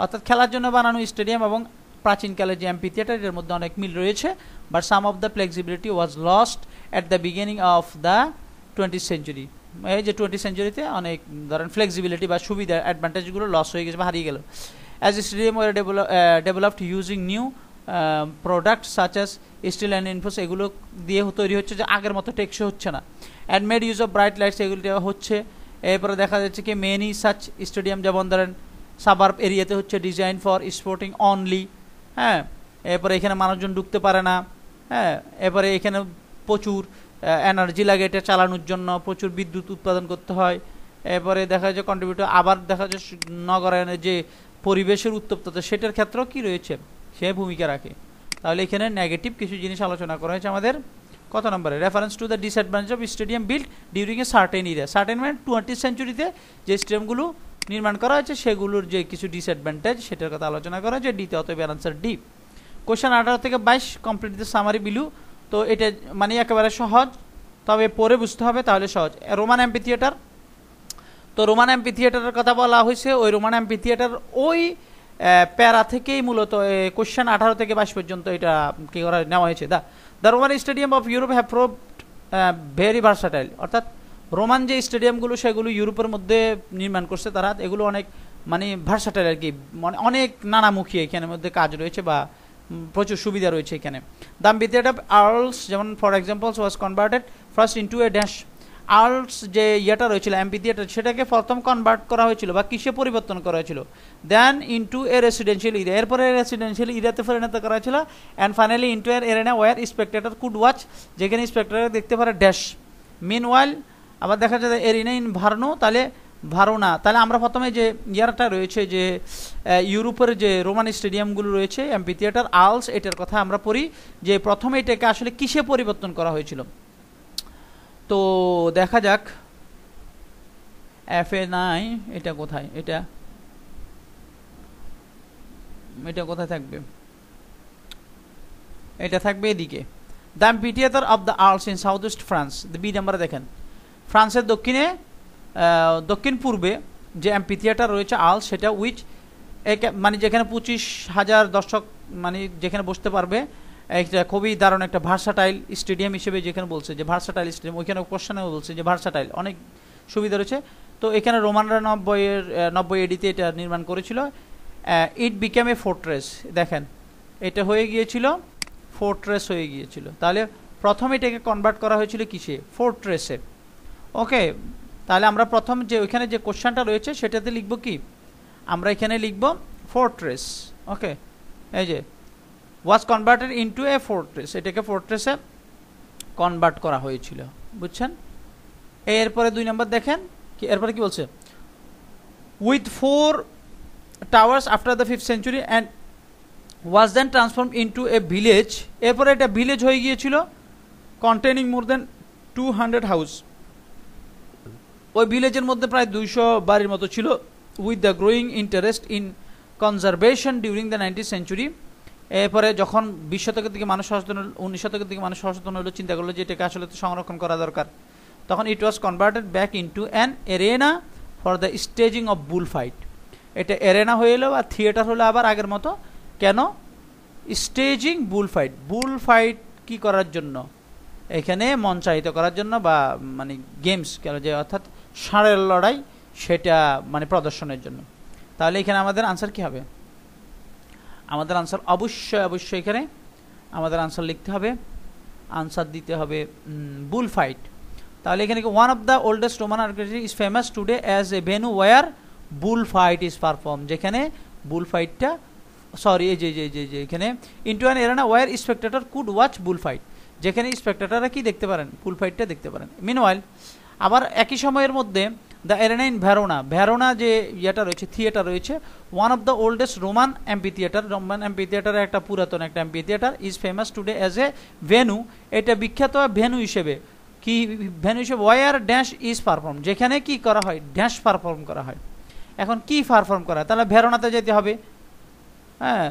অর্থাৎ খেলার জন্য বানানো স্টেডিয়াম এবং প্রাচীনকালের যে অ্যাম্পিথিয়েটার এর মধ্যে অনেক মিল রয়েছে। But some of the flexibility was lost at the beginning of the 20th century, এই যে 20th সেঞ্চুরিতে অনেক ধরেন ফ্লেক্সিবিলিটি বা সুবিধা অ্যাডভান্টেজগুলো লস হয়ে গেছে বা হারিয়ে গেল। As stadium were developed using new product such as steel and ইনফোস, এগুলো দিয়ে তৈরি হচ্ছে যে আগের মতো টেকসই হচ্ছে না। And made use of bright lights, এগুলো দেওয়া হচ্ছে। এরপরে দেখা যাচ্ছে কি মেনি সাচ স্টেডিয়াম, যেমন ধরেন সাবার্ব এরিয়াতে হচ্ছে ডিজাইন ফর স্পোর্টিং অনলি, হ্যাঁ। এরপরে এখানে মানুষজন ঢুকতে পারে না, হ্যাঁ। এরপরে এখানে প্রচুর এনার্জি লাগে এটা চালানোর জন্য, প্রচুর বিদ্যুৎ উৎপাদন করতে হয়। এরপরে দেখা যায় কন্ট্রিবিউটর, আবার দেখা যায় নগরায়নের যে পরিবেশের উত্তপ্ততা সেটার ক্ষেত্রেও কি রয়েছে, সে ভূমিকা রাখে। তাহলে এখানে নেগেটিভ কিছু জিনিস আলোচনা করা হয়েছে আমাদের কত নম্বরে, reference to the disadvantage of stadium build during a certain Ira, certain মানে 20th সেঞ্চুরিতে যে স্টেডিয়ামগুলো নির্মাণ করা হয়েছে সেগুলোর যে কিছু ডিসঅ্যাডভান্টেজ সেটার কথা আলোচনা করা হয়েছে। ডিতে অতএব আনসার ডি। কোশ্চেন 18 থেকে 22 কমপ্লিট দ্য সামারি বিলু, তো এটা মানে একেবারে সহজ, তবে পরে বুঝতে হবে তাহলে সহজ। রোমান অ্যাম্পিথিয়েটার, তো রোমান অ্যাম্পিথিয়েটারের কথা বলা হয়েছে, ওই রোমান অ্যাম্পিথিয়েটার ওই প্যারা থেকেই মূলত কোশ্চেন 18 থেকে 22 পর্যন্ত এটা কি করা নেওয়া হয়েছে। The Roman stadium of Europe have proved very versatile, অর্থাৎ রোমান যে স্টেডিয়ামগুলো সেগুলো ইউরোপের মধ্যে নির্মাণ করছে তারা, এগুলো অনেক মানে ভার্সাটাইল আর কি, মানে অনেক নানামুখী এখানের মধ্যে কাজ রয়েছে বা প্রচুর সুবিধা রয়েছে এখানে। দ্য অ্যাম্পিথিয়েটার আর্লস, যেমন for examples was converted first into a dash, Arles যে ইয়েটা রয়েছিল অ্যাম্পিথিয়েটার সেটাকে প্রথম কনভার্ট করা হয়েছিল বা কিসে পরিবর্তন করা হয়েছিল, then into a residential area, এরপরে রেসিডেন্সিয়াল এরিয়াতে পরিণত করা হয়েছিল। And finally into a arena were spectator could watch, যেখানে স্পেক্টেটর দেখতে পারে ড্যাশ। মিন ওয়াইল আবার দেখা যায় এরিনা ইন ভার্নো, তাহলে ভারোনা, তাহলে আমরা প্রথমে যে ইয়ারটা রয়েছে যে ইউরোপের যে রোমান স্টেডিয়ামগুলো রয়েছে অ্যাম্পিথিয়েটার আর্লস, এটার কথা আমরা পড়ি যে প্রথমে এটাকে আসলে কিসে পরিবর্তন করা হয়েছিল। তো দেখা যাক FA9 এটা কোথায়, এটা কোথায় থাকবে, এটা থাকবে এদিকে। The amphitheatre of the Arles in south east France, B নাম্বারে দেখেন ফ্রান্সের দক্ষিণ পূর্বে যে অ্যাম্পিথিয়েটার রয়েছে আর্লস, সেটা উইচ মানে যেখানে 25,000 দর্শক মানে যেখানে বসতে পারবে, একটা খুবই দারুণ একটা ভার্সাটাইল স্টেডিয়াম হিসেবে যেখানে বলছে যে ভার্সাটাইল স্টেডিয়াম, ওইখানে কোশ্চেনেও বলছে যে ভার্সাটাইল, অনেক সুবিধা রয়েছে। তো এখানে রোমানরা 90 এডিতে এটা নির্মাণ করেছিল। ইট বিকেম এ ফোর্ট্রেস, দেখেন এটা হয়ে গিয়েছিল ফোর্ট্রেস হয়ে গিয়েছিল, তাহলে প্রথমে এটাকে কনভার্ট করা হয়েছিল কিসে, ফোর্ট্রেসে। ওকে, তাহলে আমরা প্রথম যে ওইখানে যে কোশ্চেনটা রয়েছে সেটাতে লিখব কি, আমরা এখানে লিখব ফোর্ট্রেস। ওকে, এই যে ওয়াজ কনভার্টেড ইনটু এ ফোর্ট্রেস, এটাকে ফোর্ট্রেসে কনভার্ট করা হয়েছিল, বুঝছেন। এরপরে 2 নম্বর দেখেন কি, এরপরে কি বলছে, with 4 towers after the 5th century and was then transform into a village, এরপরে এটা ভিলেজ হয়ে গিয়েছিল, কন্টেনিং মোর দেন 200 হাউস, ওই ভিলেজের মধ্যে প্রায় 200 বাড়ির মতো ছিল। With the growing interest in conservation during the 19th century, এরপরে যখন 20 শতকের দিকে মানুষ সচেতন হল, 19 শতকের দিকে মানুষ সচেতন হলো, চিন্তা করলো যে এটাকে আসলে সংরক্ষণ করা দরকার, তখন it was converted back into an arena for the staging of bull fight, এটা এরেনা হয়ে এলো বা থিয়েটার হলো আবার আগের মতো, কেন, স্টেজিং বুল ফাইট কি করার জন্য, এখানে মঞ্চায়িত করার জন্য বা মানে গেমস কেন যে অর্থাৎ ষাঁড়ের লড়াই সেটা মানে প্রদর্শনের জন্য। তাহলে এখানে আমাদের আনসার কি হবে, আমাদের আনসার অবশ্যই এখানে আমাদের আনসার লিখতে হবে, আনসার দিতে হবে বুল ফাইট। তাহলে এখানে one of the oldest Roman architecture is famous today as a venue were bull fight is perform, যেখানে বুল ফাইটটা সরি এই যে এখানে into an arena were spectator could watch bull fight, যেখানে স্পেক্টেটররা কি দেখতে পারেন, বুল ফাইটটা দেখতে পারেন। মিনওয়াইল আবার একই সময়ের মধ্যে দ্য এরেনা ইন ভেরোনা যে ইয়েটা রয়েছে, থিয়েটার রয়েছে, one of the oldest Roman amphi theatre একটা পুরাতন একটা amphi theatre, is famous today as a venue, এটা বিখ্যাত ভেনু হিসেবে, কি ভেনু হিসেবে, ওয়ার ড্যাশ ইজ পারফর্ম, যেখানে কি করা হয়, ড্যাশ পারফর্ম করা হয়। এখন কি পারফর্ম করা, তাহলে ভেরোনাতে যেতে হবে। হ্যাঁ,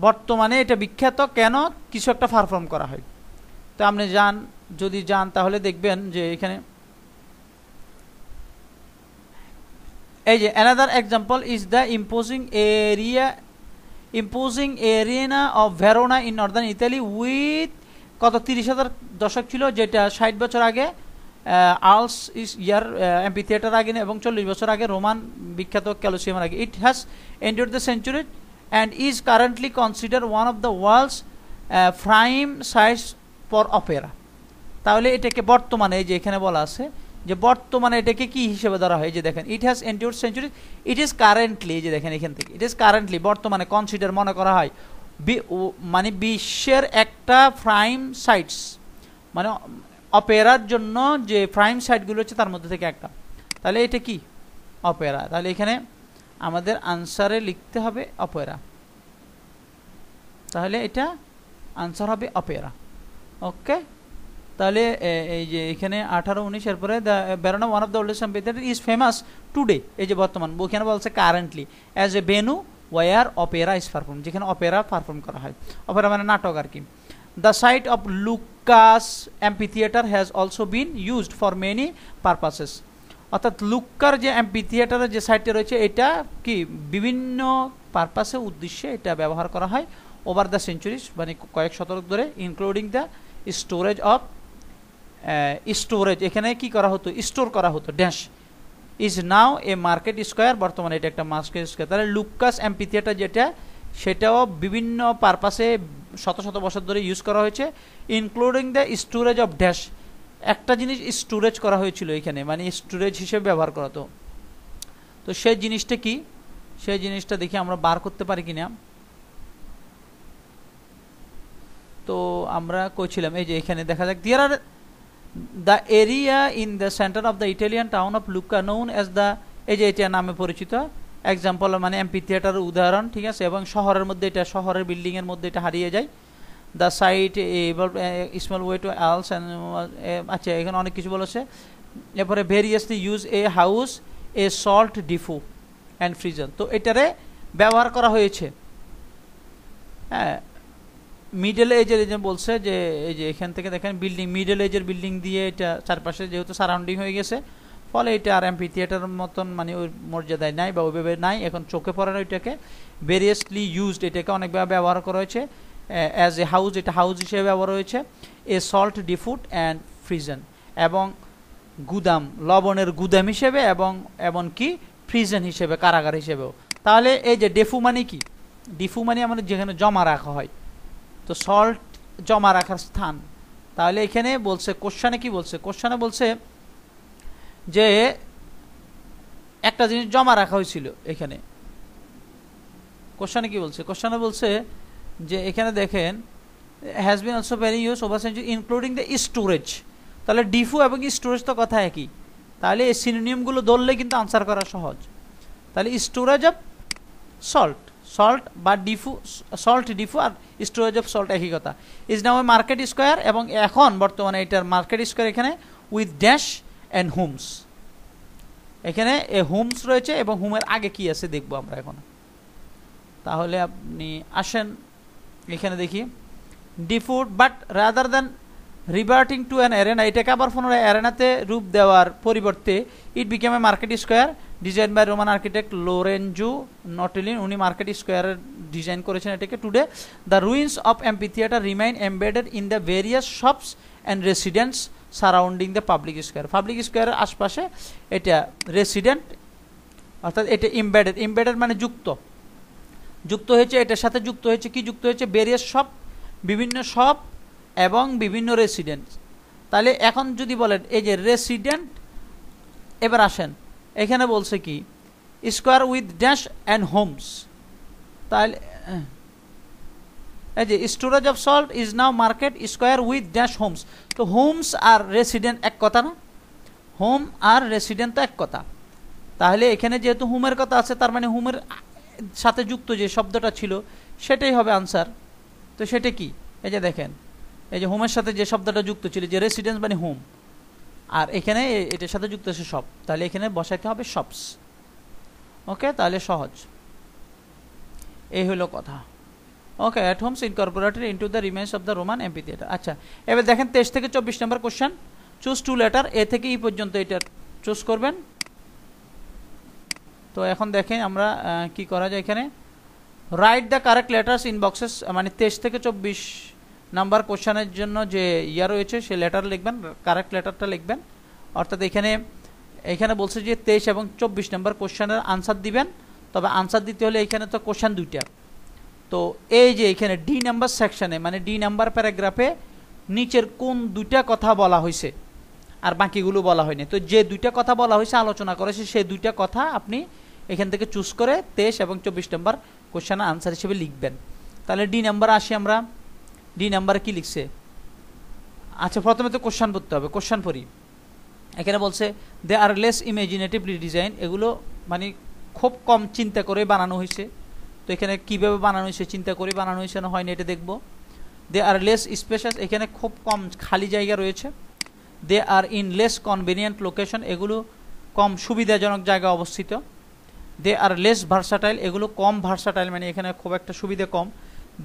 বর্তমানে এটা বিখ্যাত কেন, কিছু একটা পারফর্ম করা হয়। তো আপনি যদি যান তাহলে দেখবেন যে এখানে এই যে another example is the imposing arena of Verona in northern Italy with কত 30,000 দর্শক ছিল, যেটা 60 বছর আগে আর্লস ইয়ার অ্যাম্পি থিয়েটার আগে এবং 40 বছর আগে রোমান বিখ্যাত ক্যালোসিয়ামের আগে। It has endured the century and is currently consider one of the world's prime sites for opera. তাহলে এটাকে বর্তমানে এই যে এখানে বলা আছে যে বর্তমানে এটাকে কি হিসেবে ধরা হয়, যে দেখেন it has endured century, it is currently, এই যে দেখেন এখান থেকে ইট ইজ কারেন্টলি বর্তমানে কনসিডার মনে করা হয় মানে বিশ্বের একটা প্রাইম সাইটস, মানে অপেরার জন্য যে প্রাইম সাইটগুলো হচ্ছে তার মধ্যে থেকে একটা। তাহলে এটা কি অপেরা, তাহলে এখানে আমাদের আনসারে লিখতে হবে অপেরা, তাহলে এটা আনসার হবে অপেরা। ওকে, তাহলে এই যে এখানে 18-19 এরপরে the Verona one of the oldest amphitheatre is famous today, এই যে বর্তমান, ওখানে বলছে currently as a venue were opera is perform, যেখানে অপেরা পারফর্ম করা হয়। অপেরা মানে নাটক আর কি। The site of Lucas amphitheatre has also been used for many purposes, অর্থাৎ লুক্কার যে অ্যাম্পি থিয়েটারের যে সাইটটা রয়েছে এটা কি বিভিন্ন পারপাসে উদ্দেশ্যে এটা ব্যবহার করা হয় ওভার দ্য সেঞ্চুরিজ, মানে কয়েক শতক ধরে, including the storage of storage, এখানে কি করা হতো, স্টোর করা হতো, dash is now a market square, বর্তমানে এটা একটা মার্কেট স্কোয়ার। তাহলে লুকাস অ্যাম্পি থিয়েটার যেটা, সেটাও বিভিন্ন পারপাসে শত শত বছর ধরে ইউজ করা হয়েছে, including the storage of dash, একটা জিনিস স্টোরেজ করা হয়েছিল এখানে, মানে স্টোরেজ হিসেবে ব্যবহার করা হতো। তো সেই জিনিসটা কি, সেই জিনিসটা দেখি আমরা বার করতে পারি কিনা। তো আমরা কইছিলাম এই যে এখানে দেখা যাক, there are the area in the centre of the Italian town of Lucca known as the, এই যে এটা নামে পরিচিত, এক্সাম্পল মানে এমপি থিয়েটারের উদাহরণ, ঠিক আছে, এবং শহরের মধ্যে এটা, শহরের বিল্ডিংয়ের মধ্যে এটা হারিয়ে যায়। The site small way to আলস, আচ্ছা এখানে অনেক কিছু বলেছে। এরপরে variously use a house a salt depot and prison, তো এটারে ব্যবহার করা হয়েছে। হ্যাঁ, মিডল এজের এই যে বলছে যে এই যে এখান থেকে দেখেন বিল্ডিং, মিডল এজের বিল্ডিং দিয়ে এটা চারপাশে যেহেতু সারাউন্ডিং হয়ে গেছে, ফলে এটা আর এমপি থিয়েটারের মতন মানে ওই মর্যাদায় নাই বা ওইভাবে নাই, এখন চোখে পড়ে না। ওইটাকে ভেরিয়াসলি ইউজড, এটাকে অনেকভাবে ব্যবহার করা হয়েছে। অ্যাজ এ হাউস, এটা হাউস হিসেবে ব্যবহার হয়েছে। এ সল্ট ডিফুট অ্যান্ড ফ্রিজন, এবং গুদাম, লবণের গুদাম হিসেবে, এবং এমনকি ফ্রিজন হিসেবে, কারাগার হিসেবেও। তাহলে এই যে ডেফু মানে কি, ডিফু মানে আমাদের যেখানে জমা রাখা হয়, তো সল্ট জমা রাখার স্থান। তাহলে এখানে বলছে কোশ্চানে কি বলছে, কোশ্চানে বলছে যে একটা জিনিস জমা রাখা হয়েছিল এখানে। কোশ্চানে কি বলছে, কোশ্চানে বলছে যে এখানে দেখেন has been also very use over century including the storage. তাহলে ডিফু এবং স্টোরেজ তো কথা একই, তাহলে এই সিনোনিমগুলো ধরলে কিন্তু আনসার করা সহজ। তাহলে স্টোরেজ অফ সল্ট, সল্ট বা ডিফু, সল্ট ডিফু আর স্টোরেজ অফ সল্ট একই কথা। Is now a market square, এবং এখন বর্তমানে এটার মার্কেট স্কোয়ার এখানে উইথ ড্যাশ অ্যান্ড হোমস, এখানে এ হোমস রয়েছে এবং হোমের আগে কি আছে দেখবো আমরা এখন। তাহলে আপনি আসেন এখানে দেখি, depot but rather than reverting to an arena, এটাকে আবার পুনরায় অ্যারেনাতে রূপ দেওয়ার পরিবর্তে it became a market square design by Roman architect Lorenzo Nottolini, উনি মার্কেট স্কোয়ারের ডিজাইন করেছেন এটাকে। Today the ruins of amphitheatre remain embedded in the various shops and residents surrounding the public square, public স্কোয়ারের আশপাশে এটা resident, অর্থাৎ এটা embedded, embedded মানে যুক্ত, যুক্ত হয়েছে, এটার সাথে যুক্ত হয়েছে কি, যুক্ত হয়েছে ভেরিয়াস শপ, বিভিন্ন শপ এবং বিভিন্ন রেসিডেন্ট। তাহলে এখন যদি বলেন এই যে রেসিডেন্ট, এবার আসেন এখানে বলছে কি square with dash and homes, তাহলে এই যে storage of salt is now market square with dash homes, তো হোমস আর রেসিডেন্ট এক কথা না, হোম আর রেসিডেন্ট তো এক কথা, তাহলে এখানে যেহেতু হোমের কথা আছে তার মানে হোমের সাথে যুক্ত যে শব্দটা ছিল সেটাই হবে আনসার। তো সেটা কি, এই যে দেখেন এই যে হোমের সাথে যে শব্দটা যুক্ত ছিল যে রেসিডেন্স মানে হোম, আর এখানে এটার সাথে যুক্ত আছে শপ, তাহলে এখানে বসাইতে হবে শপস। ওকে, তাহলে সহজ, এই হলো কথা। Okay, at homes incorporated into the remains of the Roman amphitheatre. আচ্ছা, এবার দেখেন 23 থেকে 24 number question, choose two letter, A থেকে ই পর্যন্ত এটা চুজ করবেন। তো এখন দেখেন আমরা কি করা যায় এখানে, write the correct letters in boxes, মানে 23 থেকে 24 নাম্বার কোশ্চেনের জন্য যে ইয়া রয়েছে সে লেটার লিখবেন, কারেক্ট লেটারটা লিখবেন। অর্থাৎ এখানে বলছে যে 23 এবং 24 নম্বর কোশ্চেনের আনসার দিবেন, তবে আনসার দিতে হলে এখানে তো কোশ্চেন দুইটা, তো এই যে এখানে ডি নাম্বার সেকশনে মানে ডি নাম্বার প্যারাগ্রাফে নিচের কোন দুইটা কথা বলা হয়েছে আর বাকিগুলো বলা হয়নি, তো যে দুইটা কথা বলা হয়েছে আলোচনা করেছে সেই দুইটা কথা আপনি এখান থেকে চুজ করে 23 এবং 24 নম্বর কোশ্চেনের আনসার হিসেবে লিখবেন। তাহলে ডি নাম্বার আসি আমরা, ডি নাম্বারে কি লিখছে। আচ্ছা, প্রথমে তো কোশ্চেন পড়তে হবে, কোশ্চেন পড়ি। এখানে বলছে দে আর লেস ইমাজিনেটিভলি ডিজাইন, এগুলো মানে খুব কম চিন্তা করে বানানো হয়েছে। তো এখানে কীভাবে বানানো হয়েছে, চিন্তা করে বানানো হয়েছে না হয়নি এটা দেখব। দে আর লেস স্পেশাস, এখানে খুব কম খালি জায়গা রয়েছে। দে are in less convenient location, এগুলো কম সুবিধাজনক জায়গায় অবস্থিত। দে আর লেস ভার্সাটাইল, এগুলো কম ভার্সাটাইল মানে এখানে খুব একটা সুবিধা কম।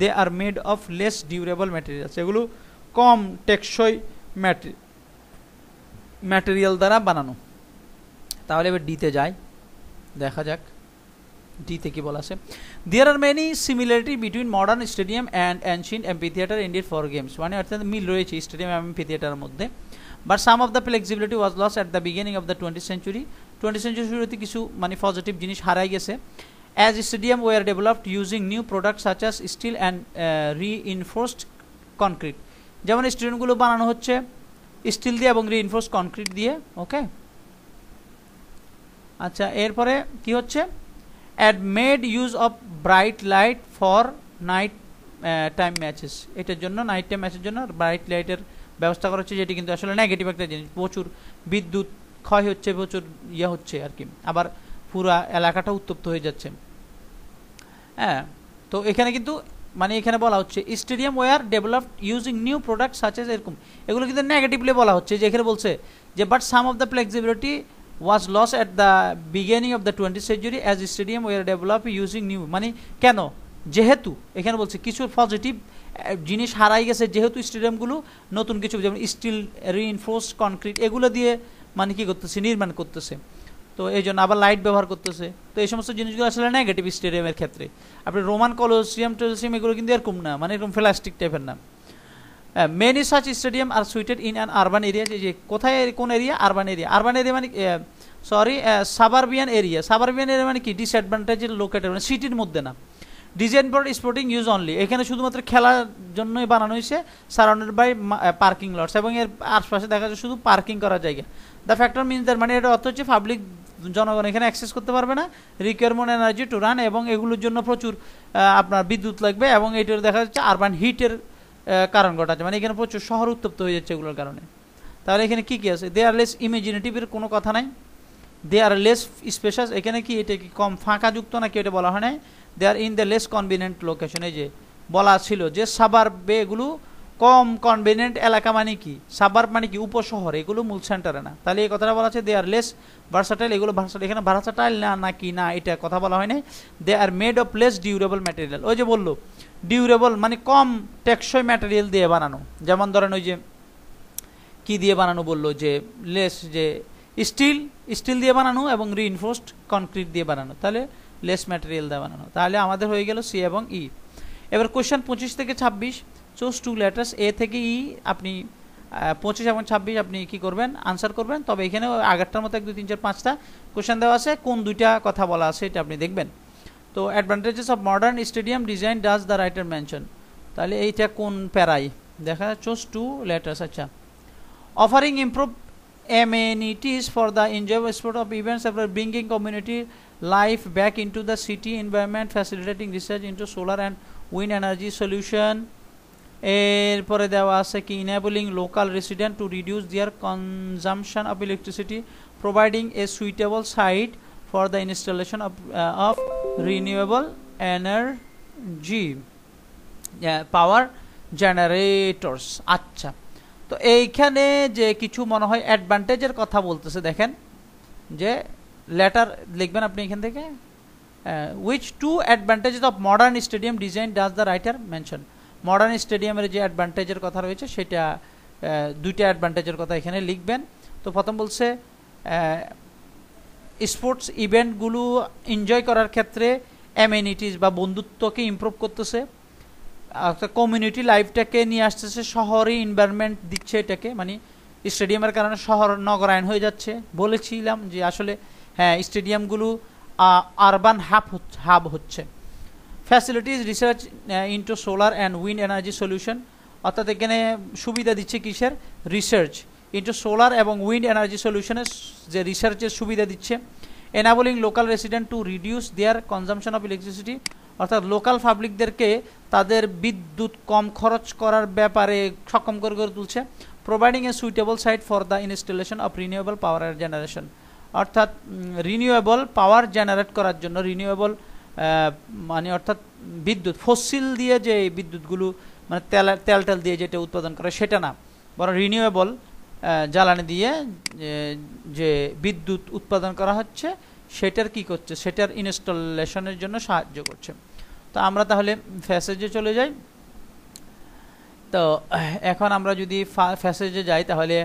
They are made of less durable materials, এগুলো কম টেকসই ম্যাটেরিয়াল দ্বারা বানানো। তাহলে এবার ডিতে যাই, দেখা যাক ডিতে কি বলা আছে। There are many similarity between modern stadium and ancient amphitheatre indeed for games, মানে অর্থাৎ মিল রয়েছে স্টেডিয়াম এবং এম্পিথিয়েটারের মধ্যে। But some of the flexibility was lost at the beginning of the 20th century, 20th century শুরুতে কিছু মানে পজিটিভ জিনিস হারাই গেছে। As stadium were developed using new product such as steel and reinforced concrete, যেমন স্টেডিয়ামগুলো বানানো হচ্ছে স্টিল দিয়ে এবং রিইনফোর্সড কনক্রিট দিয়ে। ওকে, আচ্ছা, এরপরে কি হচ্ছে, had made use of bright light for night time matches, এটার জন্য নাইট টাইম ম্যাচের জন্য ব্রাইট লাইটের ব্যবস্থা করা হচ্ছে, যেটি কিন্তু আসলে নেগেটিভ একটা জিনিস, প্রচুর বিদ্যুৎ ক্ষয় হচ্ছে, প্রচুর ইয়ে হচ্ছে আর কি, আবার পুরা এলাকাটা উত্তপ্ত হয়ে যাচ্ছে। হ্যাঁ, তো এখানে কিন্তু মানে এখানে বলা হচ্ছে stadium were developed using new product such as, এরকম এগুলো কিন্তু নেগেটিভলি বলা হচ্ছে, যে এখানে বলছে যে but some of the flexibility was lost at the beginning of the 20th century as stadium were developed using new, মানে কেন, যেহেতু এখানে বলছে কিছু পজিটিভ জিনিস হারাই গেছে, যেহেতু স্টেডিয়ামগুলো নতুন কিছু যেমন স্টিল রিইনফোর্সড কনক্রিট এগুলো দিয়ে মানে কি করতেছে, নির্মাণ করতেছে, তো এই জন্য আবার লাইট ব্যবহার করতেছে। তো এই সমস্ত জিনিসগুলো আসলে নেগেটিভ স্টেডিয়ামের ক্ষেত্রে। আপনি রোমান কলোসিয়াম টোলোসিয়াম এগুলো কিন্তু এরকম না, মানে এরকম প্লাস্টিক টাইপের না। Many such stadium are suited in an urban area, যে কোথায় কোন area, urban area. Urban area মানে সাবারবিয়ান এরিয়া, সাবারবিয়ান এরিয়া মানে কি ডিসঅ্যাডভান্টেজের লোকেটেড, মানে সিটির মধ্যে না। Design for sporting use only, এখানে শুধুমাত্র খেলার জন্যই বানানো হয়েছে। সারাউন্ডেড বাই পার্কিং লটস, এবং এর আশপাশে দেখা যায় শুধু পার্কিং করার জায়গা। দ্য ফ্যাক্টর মিনস দ্যাট, মানে এটা অর্থ হচ্ছে পাবলিক জনগণ এখানে অ্যাক্সেস করতে পারবে না। রিকোয়ারমেন্ট এনার্জি টু রান, এবং এগুলোর জন্য প্রচুর আপনার বিদ্যুৎ লাগবে, এবং এটার দেখা যাচ্ছে আরবান হিটের কারণ ঘটাচ্ছে, মানে এখানে প্রচুর শহর উত্তপ্ত হয়ে যাচ্ছে এগুলোর কারণে। তাহলে এখানে কি কি আছে, দে আর লেস ইমাজিনেটিভের কোনো কথা নাই। দে আর লেস স্পেশাস, এখানে কি এটা কি কম ফাঁকাযুক্ত নাকি এটা বলা হয় নাই। They are in the less convenient location, এই যে বলা ছিল যে সাবারবে এগুলো কম কনভিনিয়েন্ট এলাকা, মানে কি সাবার্ব মানে কি উপশহর, এগুলো মূল সেন্টারে না। তাহলে এই কথাটা বলা আছে দে আর লেস ভার্সাটাইল, এগুলো ভার্সাটাইল, এখানে ভার্সাটাইল না নাকি না এটা কথা বলা হয় নাই। They are made of less durable material, ওই যে বললো ডিউরেবল মানে কম টেকসই ম্যাটেরিয়াল দিয়ে বানানো, যেমন ধরেন ওই যে কি দিয়ে বানানো বললো, যে লেস যে স্টিল দিয়ে বানানো এবং রিইনফোর্সড কনক্রিট দিয়ে বানানো, তাহলে লেস ম্যাটেরিয়াল দিয়ে বানানো। তাহলে আমাদের হয়ে গেল সি এবং ই। এবার কোশ্চেন 25 থেকে 26, চুজ টু লেটার্স, এ থেকে ই আপনি 25 এবং 26 আপনি কি করবেন, আনসার করবেন। তবে এখানে আগেরটার মতো 1 2 3 4 5টা কোশ্চেন দেওয়া আছে, কোন দুইটা কথা বলা আছে এটা আপনি দেখবেন। তো advantages of modern stadium design does the writer mention, তাহলে এইটা কোন প্যারাই দেখা, চুজ টু লেটার্স। আচ্ছা, offering improve amenities for the enjoyable sport of events after bringing community life back into the city environment, facilitating research into solar and wind energy solution. এরপরে দেওয়া আছে কি enabling local resident to reduce their consumption of electricity, providing a suitable site for the installation of renewable energy power generators. আচ্ছা, তো এইখানে যে কিছু মনে হয় অ্যাডভান্টেজের কথা বলতেছে, দেখেন যে লেটার লিখবেন আপনি এখান থেকে, which two advantages of modern stadium design does the writer mention? Modern স্টেডিয়ামের যে অ্যাডভান্টেজের কথা রয়েছে সেটা দুইটা অ্যাডভান্টেজের কথা এখানে লিখবেন। তো প্রথম বলছে স্পোর্টস ইভেন্টগুলো এনজয় করার ক্ষেত্রে অ্যামেনিটিস বা বন্ধুত্বকে ইমপ্রুভ করতেছে, কমিউনিটি লাইফটাকে নিয়ে আসতেছে, শহরে এনভায়রনমেন্ট দিচ্ছে এটাকে, মানে স্টেডিয়ামের কারণে শহর নগরায়ণ হয়ে যাচ্ছে। বলেছিলাম যে আসলে হ্যাঁ স্টেডিয়ামগুলো আরবান হাব হচ্ছে। Facilities research into solar and wind energy solution, অর্থাৎ এখানে সুবিধা দিচ্ছে কিসের, রিসার্চ ইনটু সোলার এবং উইন্ড এনার্জি সলিউশনের যে রিসার্চের সুবিধা দিচ্ছে। Enabling local resident to reduce their consumption of electricity, অর্থাৎ লোকাল পাবলিকদেরকে তাদের বিদ্যুৎ কম খরচ করার ব্যাপারে সক্ষম করে তুলছে। Providing a suitable site for the installation of renewable power generation, অর্থাৎ রিনিউয়েবল পাওয়ার জেনারেট করার জন্য রিনিউয়েবল মানে অর্থাৎ বিদ্যুৎ ফসিল দিয়ে যে বিদ্যুৎগুলো মানে তেল দিয়ে যেটা উৎপাদন করে সেটা না, বরং রিনিউয়েবল জ্বালানি দিয়ে যে বিদ্যুৎ উৎপাদন করা হচ্ছে সেটার কি করছে, সেটার ইনস্টলেশনের জন্য সাহায্য করছে। তো আমরা তাহলে ফ্যাসেজে চলে যাই। তো এখন আমরা যদি ফ্যাসেজে যাই তাহলে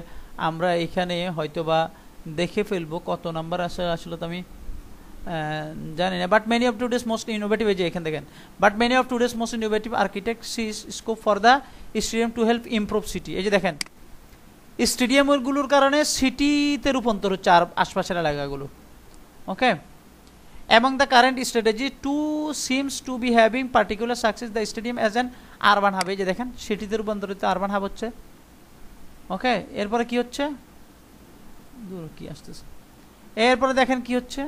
আমরা এখানে হয়তোবা দেখে ফেলবো কত নাম্বার আছে, আসলে তো আমি জানি না। But many of today's most innovative, এই যে এখানে দেখেন, but many of today's most innovative architect sees scope for the stadium to help improve city. এই যে দেখেন স্টেডিয়ামগুলোর কারণে সিটিতে রূপান্তর হচ্ছে আর আশপাশের এলাকাগুলো। ওকে, among the current strategy two seems to be having particular success, the stadium as an urban hub। এই যে দেখেন সিটিতে রূপান্তরিত আরবান হাব হচ্ছে। ওকে, এরপরে কি হচ্ছে, দূর কি আসতেছে, এরপরে দেখেন কি হচ্ছে,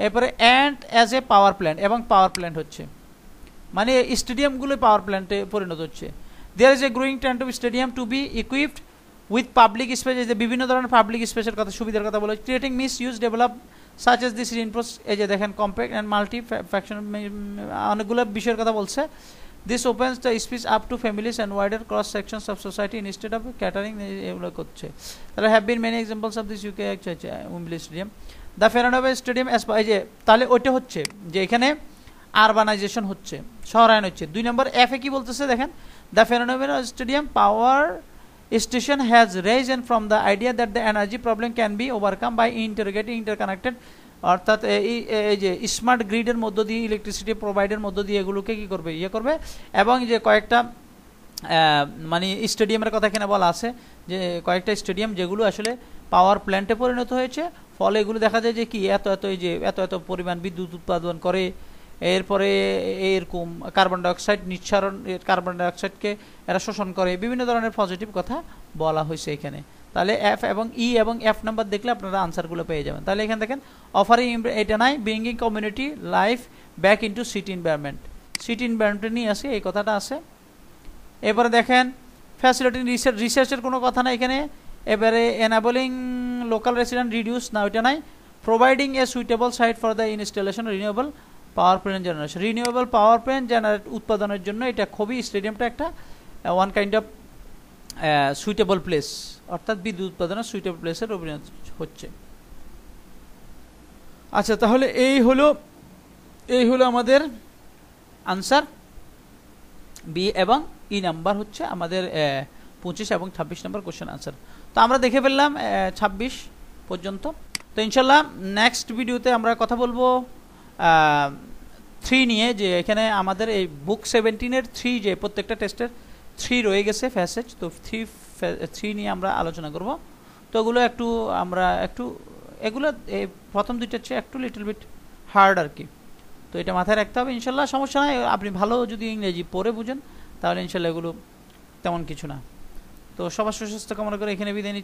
এরপরে and as a power plant, এবং পাওয়ার প্ল্যান্ট হচ্ছে, মানে স্টেডিয়ামগুলো পাওয়ার প্ল্যান্টে পরিণত হচ্ছে। There is a growing trend of stadium to be equipped with public space, যে বিভিন্ন ধরনের পাবলিক স্পেসের কথা সুবিধার কথা বলে, creating mixed use develop such as this reinforce. এই যে দেখেন কম্প্যাক্ট অ্যান্ড মাল্টি ফ্যাকশন, অনেকগুলো বিষয়ের কথা বলছে। This opens the space up to families and wider cross sections of society instead of catering, এগুলো করছে। তাহলে have been many examples of this UK Wembley stadium. The Ferranova stadium এই যে তাহলে ওইটা হচ্ছে যে এখানে আরবানাইজেশন হচ্ছে, শহরায়ন হচ্ছে। 2 নম্বর এফে কি বলতেছে দেখেন, the Ferranova stadium power station has risen from the idea that the energy problem can be overcome by integrating interconnected, অর্থাৎ এই যে স্মার্ট গ্রিডের মধ্য দিয়ে ইলেকট্রিসিটি প্রোভাইডের মধ্য দিয়ে এগুলোকে কি করবে, ইয়ে করবে। এবং যে কয়েকটা মানে স্টেডিয়ামের কথা এখানে বলা আছে যে কয়েকটা স্টেডিয়াম যেগুলো আসলে পাওয়ার প্ল্যান্টে পরিণত হয়েছে, ফলে এগুলো দেখা যায় যে কি এত পরিমাণ বিদ্যুৎ উৎপাদন করে। এরপরে এরকম কার্বন ডাইঅক্সাইড নিঃসরণ, কার্বন ডাইঅক্সাইডকে এরা শোষণ করে, বিভিন্ন ধরনের পজিটিভ কথা বলা হয়েছে এখানে। তাহলে এফ এবং ই এবং এফ নাম্বার দেখলে আপনারা আনসারগুলো পেয়ে যাবেন। তাহলে এখানে দেখেন অফারিং, এটা নাই, bringing community life back into city environment, city environment নিয়ে আসে, এই কথাটা আছে। এবারে দেখেন ফ্যাসিলিটি রিসার্চের কোনো কথা নাই এখানে। এবারে এনাবলিং লোকাল রেসিডেন্ট রিডিউস, না ওইটা নাই। Providing a suitable site for the installation renewable power plant generation, renewable power plant generate উৎপাদনের জন্য এটা খুবই স্টেডিয়ামটা একটা one kind of suitable place, অর্থাৎ বিদ্যুৎ উৎপাদনের সুইটেবল প্লেসের অভিনয় হচ্ছে। আচ্ছা, তাহলে এই হলো আমাদের আনসার বি এবং ই নাম্বার হচ্ছে আমাদের 25 এবং 26 নম্বর কোশ্চেন আনসার। তো আমরা দেখে ফেললাম 26 পর্যন্ত। তো ইনশাল্লাহ নেক্সট ভিডিওতে আমরা কথা বলবো 3 নিয়ে, যে এখানে আমাদের এই বুক 17-এর 3 যে প্রত্যেকটা টেস্টের 3 রয়ে গেছে ফ্যাসেজ, তো 3 নিয়ে আমরা আলোচনা করব। তো ওগুলো এগুলো প্রথম 2টা হচ্ছে একটু লিটল বিট হার্ড আর কি, তো এটা মাথায় রাখতে হবে। ইনশাল্লাহ সমস্যা নাই, আপনি ভালো যদি ইংরেজি পড়ে বুঝেন তাহলে ইনশাল্লাহ এগুলো তেমন কিছু না। তো সবার সুস্বাস্থ্য কামনা করে এখানে বিদায় নিচ্ছি।